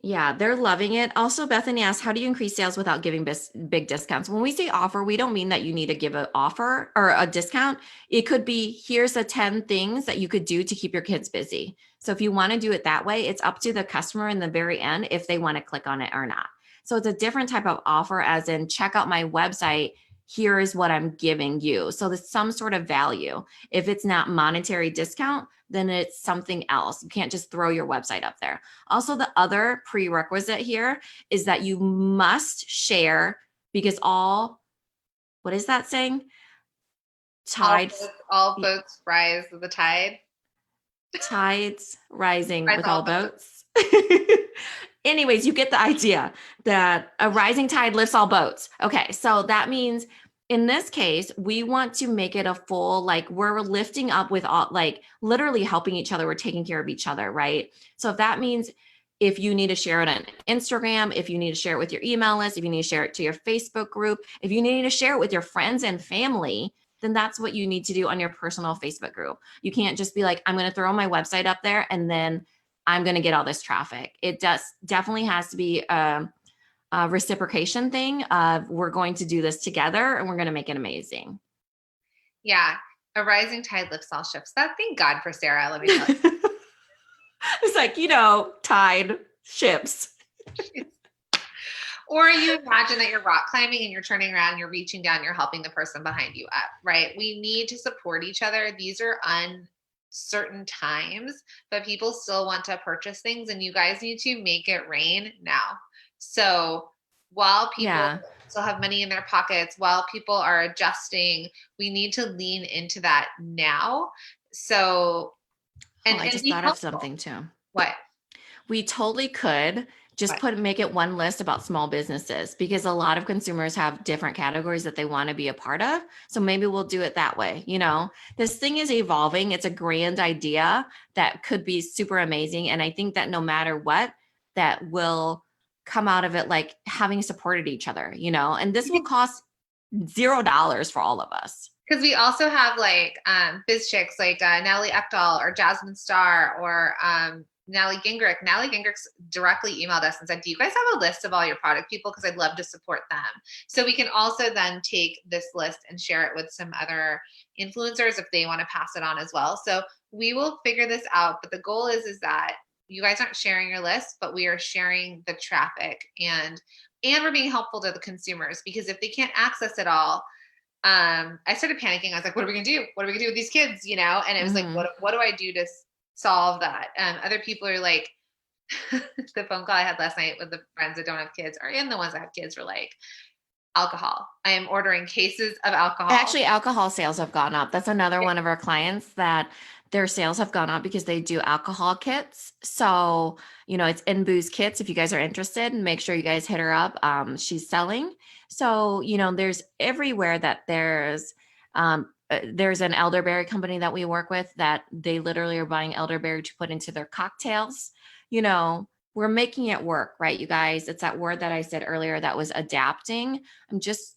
Yeah, they're loving it. Also, Bethany asked, how do you increase sales without giving big discounts? When we say offer, we don't mean that you need to give an offer or a discount. It could be, here's the 10 things that you could do to keep your kids busy. So if you want to do it that way, it's up to the customer in the very end if they want to click on it or not. So it's a different type of offer, as in, check out my website. Here is what I'm giving you. So there's some sort of value. If it's not monetary discount, then it's something else. You can't just throw your website up there. Also, the other prerequisite here is that you must share, because what is that saying? Tides. All boats rise with the tide. Tides rising with all boats. Anyways, you get the idea that a rising tide lifts all boats. Okay, so that means in this case, we want to make it a full, like, we're lifting up with all, like, literally helping each other. We're taking care of each other, right? So if that means if you need to share it on Instagram, if you need to share it with your email list, if you need to share it to your Facebook group, if you need to share it with your friends and family, then that's what you need to do on your personal Facebook group. You can't just be like, I'm going to throw my website up there and then I'm going to get all this traffic. It definitely has to be a reciprocation thing of we're going to do this together and we're going to make it amazing. Yeah. A rising tide lifts all ships. Thank God for Sarah. Let me tell you. It's like, tide ships. Or you imagine that you're rock climbing and you're turning around, you're reaching down, you're helping the person behind you up, right? We need to support each other. These are uncertain times, but people still want to purchase things, and you guys need to make it rain now. So while people still have money in their pockets, while people are adjusting, we need to lean into that now. So, and I just thought of something too. What? We totally could just make it one list about small businesses, because a lot of consumers have different categories that they want to be a part of. So maybe we'll do it that way. This thing is evolving. It's a grand idea that could be super amazing. And I think that no matter what, that will come out of it, like having supported each other, and this will cost $0 for all of us. Because we also have like biz chicks like Natalie Ekdahl or Jasmine Starr or Natalie Gingrich. Natalie Gingrich directly emailed us and said, do you guys have a list of all your product people? Because I'd love to support them. So we can also then take this list and share it with some other influencers if they want to pass it on as well. So we will figure this out. But the goal is that you guys aren't sharing your list, but we are sharing the traffic, and we're being helpful to the consumers, because if they can't access it all, I started panicking. I was like, what are we going to do? What are we going to do with these kids? And it was like, what do I do to solve that? Other people are like, the phone call I had last night with the friends that don't have kids, and the ones that have kids, were like, alcohol. I am ordering cases of alcohol. Actually, alcohol sales have gone up. That's another one of our clients that their sales have gone up because they do alcohol kits. So, it's In Booze Kits. If you guys are interested, make sure you guys hit her up. She's selling. So, there's everywhere that there's an elderberry company that we work with that they literally are buying elderberry to put into their cocktails. We're making it work, right, you guys? It's that word that I said earlier that was adapting. I'm just,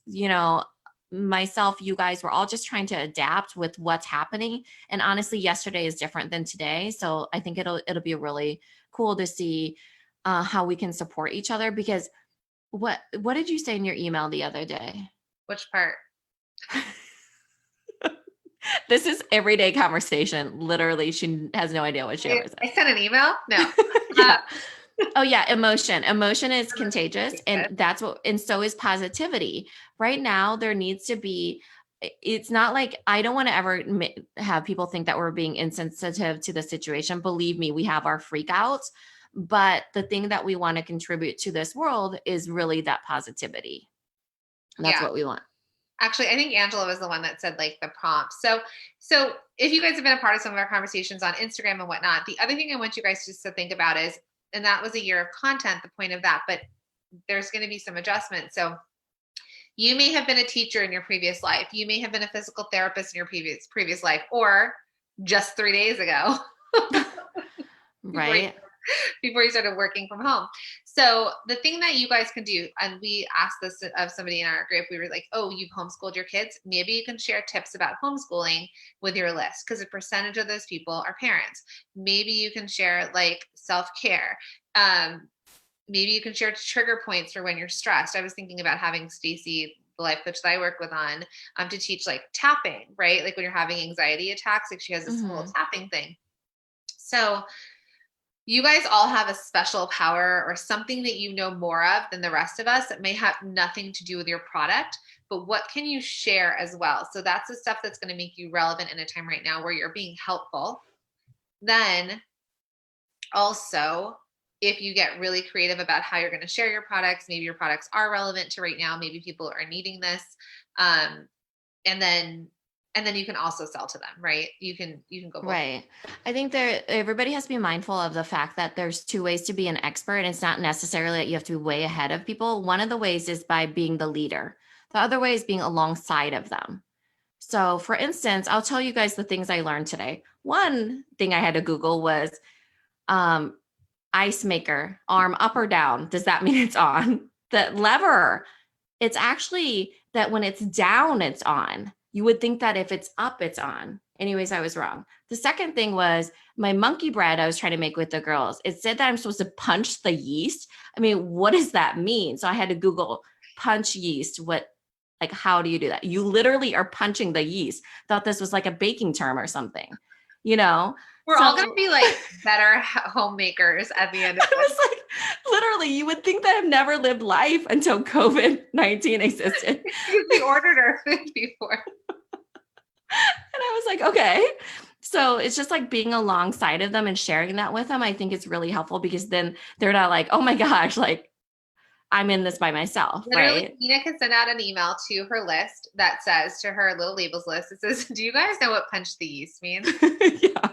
myself, you guys, we're all just trying to adapt with what's happening. And honestly, yesterday is different than today. So I think it'll be really cool to see how we can support each other, because what did you say in your email the other day? Which part? This is everyday conversation. Literally, she has no idea what she ever said. I sent an email? No. Yeah. Oh yeah. Emotion is contagious. And and so is positivity. Right now, there needs to be, it's not like, I don't want to ever have people think that we're being insensitive to the situation. Believe me, we have our freakouts, but the thing that we want to contribute to this world is really that positivity. That's what we want. Actually, I think Angela was the one that said like the prompt. So if you guys have been a part of some of our conversations on Instagram and whatnot, the other thing I want you guys just to think about is, and that was a year of content, the point of that, but there's going to be some adjustment. So you may have been a teacher in your previous life. You may have been a physical therapist in your previous life, or just 3 days ago. Right. Before you started working from home. So the thing that you guys can do, and we asked this of somebody in our group, we were like, oh, you've homeschooled your kids. Maybe you can share tips about homeschooling with your list, because a percentage of those people are parents. Maybe you can share like self-care. Maybe you can share trigger points for when you're stressed. I was thinking about having Stacy, the life coach that I work with, on to teach like tapping, right? Like when you're having anxiety attacks, like she has this whole tapping thing. So you guys all have a special power or something that you know more of than the rest of us that may have nothing to do with your product, but what can you share as well? So that's the stuff that's going to make you relevant in a time right now where you're being helpful. Then also, if you get really creative about how you're going to share your products, maybe your products are relevant to right now, maybe people are needing this. And then you can also sell to them, right? You can go both. Right. I think everybody has to be mindful of the fact that there's two ways to be an expert. And it's not necessarily that you have to be way ahead of people. One of the ways is by being the leader. The other way is being alongside of them. So for instance, I'll tell you guys the things I learned today. One thing I had to Google was ice maker, arm up or down. Does that mean it's on? The lever, it's actually that when it's down, it's on. You would think that if it's up, it's on. Anyways, I was wrong. The second thing was my monkey bread I was trying to make with the girls. It said that I'm supposed to punch the yeast. I mean, what does that mean? So I had to Google punch yeast. Like, how do you do that? You literally are punching the yeast. Thought this was like a baking term or something, you know? We're all going to So be like better homemakers at the end of I this. was like, literally, you would think that I've never lived life until COVID-19 existed. Because we ordered our food before. And I was like, okay. So it's just like being alongside of them and sharing that with them. I think it's really helpful because then they're not like, oh my gosh, like I'm in this by myself, Literally, right? Nina can send out an email to her list that says, to her little labels list, it says, do you guys know what punch the yeast means? Yeah.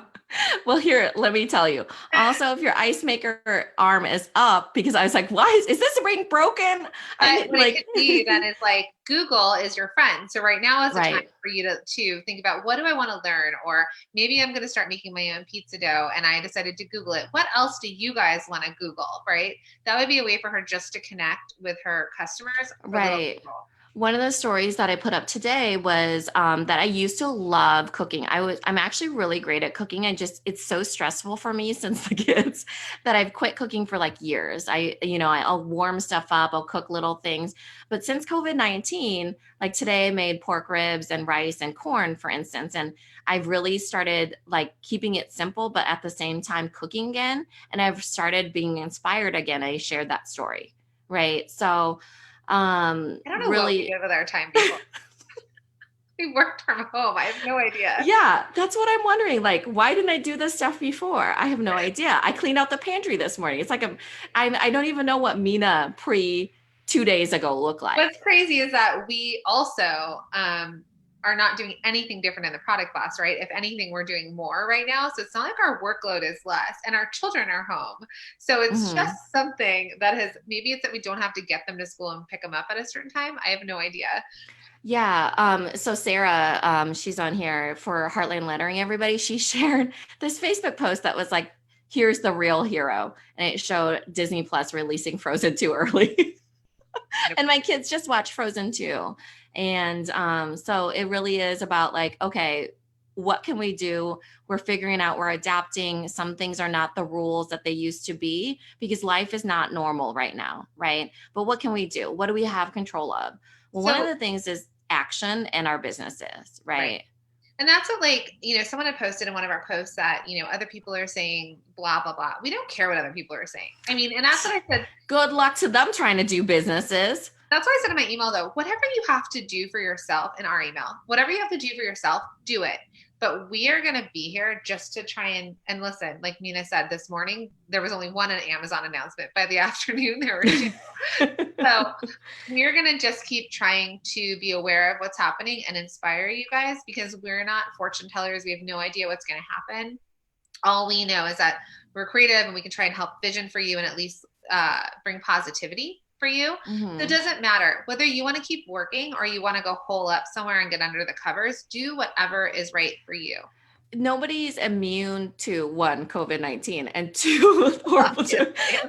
Well, here, let me tell you. Also, if your ice maker arm is up, because I was like, why is this ring broken? But what it could be then is like Google is your friend. So right now is the time right. for you to think about, what do I want to learn? Or maybe I'm going to start making my own pizza dough and I decided to Google it. What else do you guys want to Google? Right. That would be a way for her just to connect with her customers. Right. One of the stories that I put up today was that I used to love cooking. I'm actually really great at cooking. It's so stressful for me since the kids that I've quit cooking for like years. I'll warm stuff up, I'll cook little things. But since COVID-19, like today I made pork ribs and rice and corn, for instance. And I've really started like keeping it simple, but at the same time cooking again. And I've started being inspired again. I shared that story. Right. So I don't know what we did with our time before. We worked from home. I have no idea. Yeah, that's what I'm wondering. Like, why didn't I do this stuff before? I have no idea. I cleaned out the pantry this morning. It's like I don't even know what Minna pre 2 days ago looked like. What's crazy is that we also are not doing anything different in the product class, right? If anything, we're doing more right now. So it's not like our workload is less and our children are home. So it's just something that maybe it's that we don't have to get them to school and pick them up at a certain time. I have no idea. Yeah. So Sarah, she's on here for Heartland Lettering, everybody. She shared this Facebook post that was like, here's the real hero. And it showed Disney Plus releasing Frozen 2 early. And my kids just watch Frozen 2. And so it really is about like, okay, what can we do? We're figuring out, we're adapting. Some things are not the rules that they used to be because life is not normal right now, right? But what can we do? What do we have control of? Well, one of the things is action in our businesses, right? And that's what, like, someone had posted in one of our posts that, other people are saying blah, blah, blah. We don't care what other people are saying. I mean, and that's what I said. Good luck to them trying to do businesses. That's what I said in my email, though. Whatever you have to do for yourself in our email, whatever you have to do for yourself, do it. But we are going to be here just to try and listen. Like Minna said this morning, there was only one Amazon announcement. By the afternoon, there were two. So we're going to just keep trying to be aware of what's happening and inspire you guys because we're not fortune tellers. We have no idea what's going to happen. All we know is that we're creative and we can try and help vision for you and at least bring positivity for you. So it doesn't matter whether you want to keep working or you want to go hole up somewhere and get under the covers. Do whatever is right for you. Nobody's immune to one, COVID-19, and two,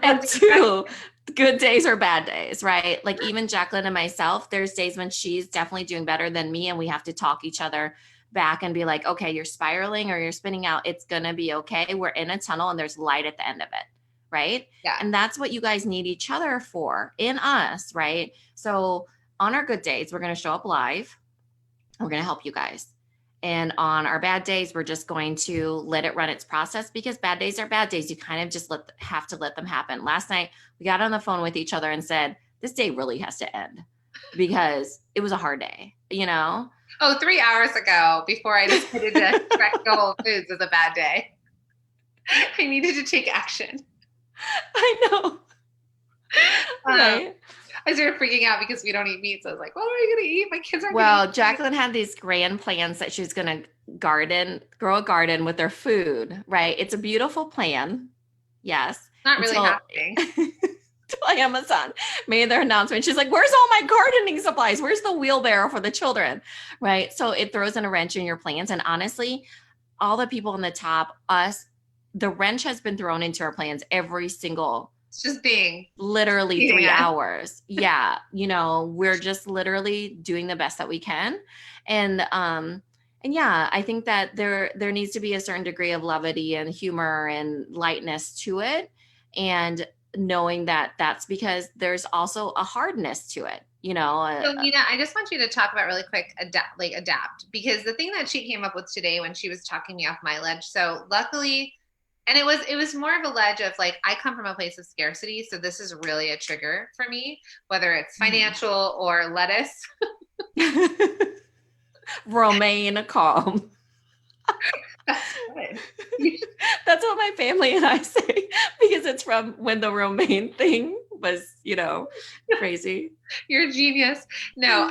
and two, good days or bad days, right? Like even Jacqueline and myself, there's days when she's definitely doing better than me and we have to talk each other back and be like, okay, you're spiraling or you're spinning out. It's going to be okay. We're in a tunnel and there's light at the end of it. Right. Yeah. And that's what you guys need each other for in us. Right. So on our good days, we're going to show up live. We're going to help you guys. And on our bad days, we're just going to let it run its process because bad days are bad days. You kind of just have to let them happen. Last night, we got on the phone with each other and said, this day really has to end because it was a hard day, Oh, 3 hours ago, before I decided to trek to Whole Foods was a bad day. I needed to take action. I know. Right. I started freaking out because we don't eat meat. So I was like, what am I going to eat? My kids aren't Well, Jacqueline had these grand plans that she was going to grow a garden with their food, right? It's a beautiful plan. Yes. Not really happening. Amazon made their announcement. She's like, where's all my gardening supplies? Where's the wheelbarrow for the children? Right. So it throws in a wrench in your plans. And honestly, all the people on the top, us, the wrench has been thrown into our plans every single It's just being literally eating 3 hours. Yeah. We're just literally doing the best that we can. And yeah, I think that there needs to be a certain degree of levity and humor and lightness to it. And knowing that that's because there's also a hardness to it, So, Nina, I just want you to talk about really quick adapt, because the thing that she came up with today when she was talking me off my ledge. So, luckily, and it was more of a ledge of like, I come from a place of scarcity, so this is really a trigger for me, whether it's financial or lettuce. Romaine calm. That's good. That's what my family and I say because it's from when the romaine thing was, crazy. You're a genius. No,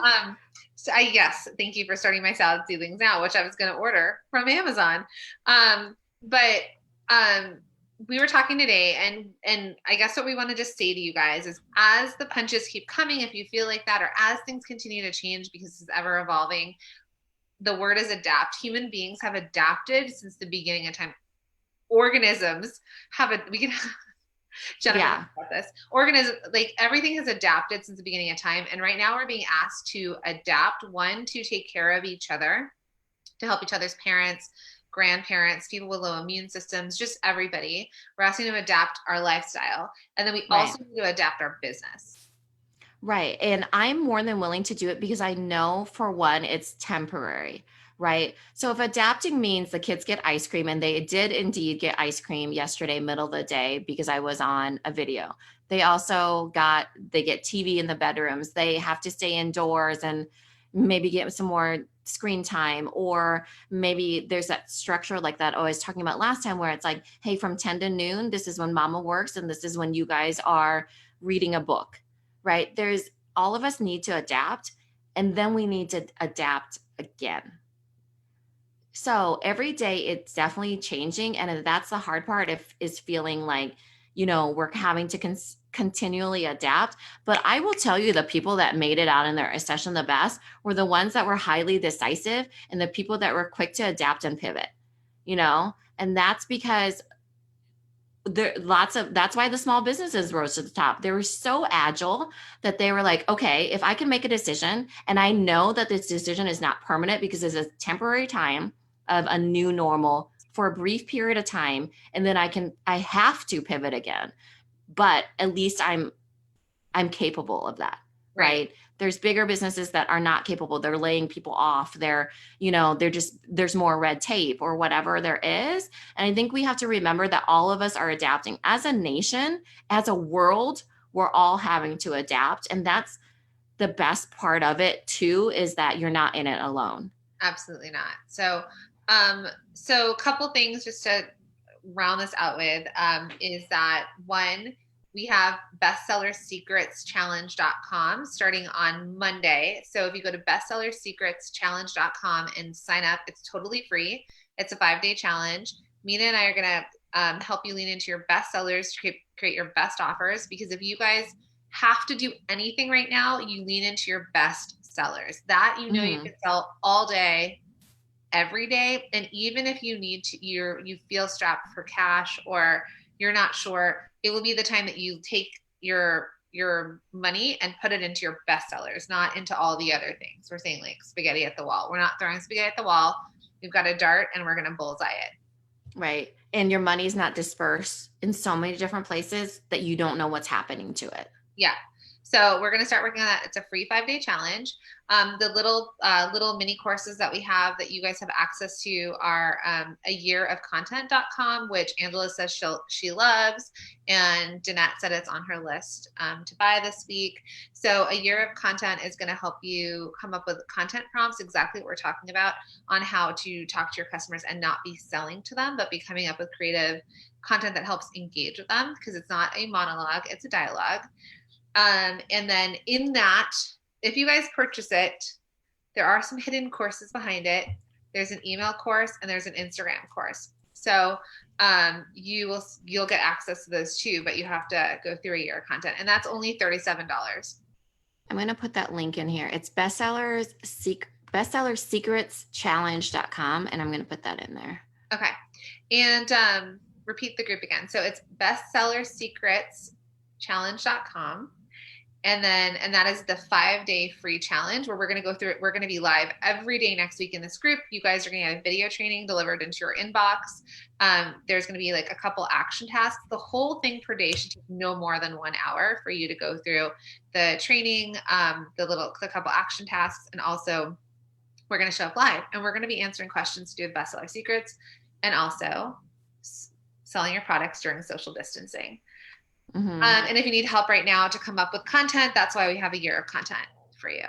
so yes, thank you for starting my salad seedlings now, which I was going to order from Amazon. But um, we were talking today, and I guess what we want to just say to you guys is, as the punches keep coming, if you feel like that, or as things continue to change because it's ever evolving, the word is adapt. Human beings have adapted since the beginning of time. Organisms we can Jennifer Yeah. about this. Organism, like everything has adapted since the beginning of time. And right now we're being asked to adapt, one, to take care of each other, to help each other's parents, grandparents, people with low immune systems, just everybody. We're asking to adapt our lifestyle. And then we Right. also need to adapt our business. Right. And I'm more than willing to do it because I know, for one, it's temporary. Right. So if adapting means the kids get ice cream, and they did indeed get ice cream yesterday, middle of the day, because I was on a video. They get TV in the bedrooms. They have to stay indoors and maybe get some more screen time, or maybe there's that structure like that I was talking about last time, where it's like, hey, from 10 to noon, this is when mama works, and this is when you guys are reading a book. Right. There's all of us need to adapt, and then we need to adapt again. So every day it's definitely changing. And that's the hard part, if is feeling like, we're having to continually adapt. But I will tell you, the people that made it out in their recession the best were the ones that were highly decisive, and the people that were quick to adapt and pivot, and that's because that's why the small businesses rose to the top. They were so agile that they were like, okay, if I can make a decision, and I know that this decision is not permanent because it's a temporary time of a new normal for a brief period of time, and then I have to pivot again, but at least I'm capable of that. Right. There's bigger businesses that are not capable. They're laying people off. There's more red tape or whatever there is. And I think we have to remember that all of us are adapting as a nation, as a world. We're all having to adapt. And that's the best part of it too, is that you're not in it alone. Absolutely not. So a couple things just to round this out with, is that, one, we have bestsellersecretschallenge.com starting on Monday. So if you go to bestsellerssecretschallenge.com and sign up, it's totally free. It's a 5-day challenge. Mina and I are going to help you lean into your best sellers to create your best offers, because if you guys have to do anything right now, you lean into your best sellers that you can sell all day, every day. And even if you need to, you feel strapped for cash, or you're not sure, it will be the time that you take your money and put it into your best sellers, not into all the other things. We're saying like spaghetti at the wall. We're not throwing spaghetti at the wall. We've got a dart and we're going to bullseye it. Right. And your money's not dispersed in so many different places that you don't know what's happening to it. Yeah. So we're going to start working on that. It's a free 5-day challenge. The little mini courses that we have that you guys have access to are a year of content.com, which Angela says she loves, and Danette said it's on her list to buy this week. So a year of content is going to help you come up with content prompts, exactly what we're talking about, on how to talk to your customers and not be selling to them, but be coming up with creative content that helps engage with them, because it's not a monologue, it's a dialogue. And then in that, if you guys purchase it, there are some hidden courses behind it. There's an email course and there's an Instagram course. So you'll get access to those too, but you have to go through a year of content, and that's only $37. I'm going to put that link in here. It's bestsellersecretschallenge.com, and I'm going to put that in there. Okay. And repeat the group again. So it's Bestseller Secrets challenge.com. And that is the 5-day free challenge where we're going to go through it. We're going to be live every day next week in this group. You guys are going to have video training delivered into your inbox. There's going to be like a couple action tasks. The whole thing per day should take no more than 1 hour for you to go through the training, the couple action tasks. And also we're going to show up live and we're going to be answering questions to do the bestseller secrets and also selling your products during social distancing. Mm-hmm. And if you need help right now to come up with content, that's why we have a year of content for you.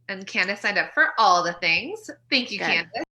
And Candace signed up for all the things. Thank you, Good. Candace.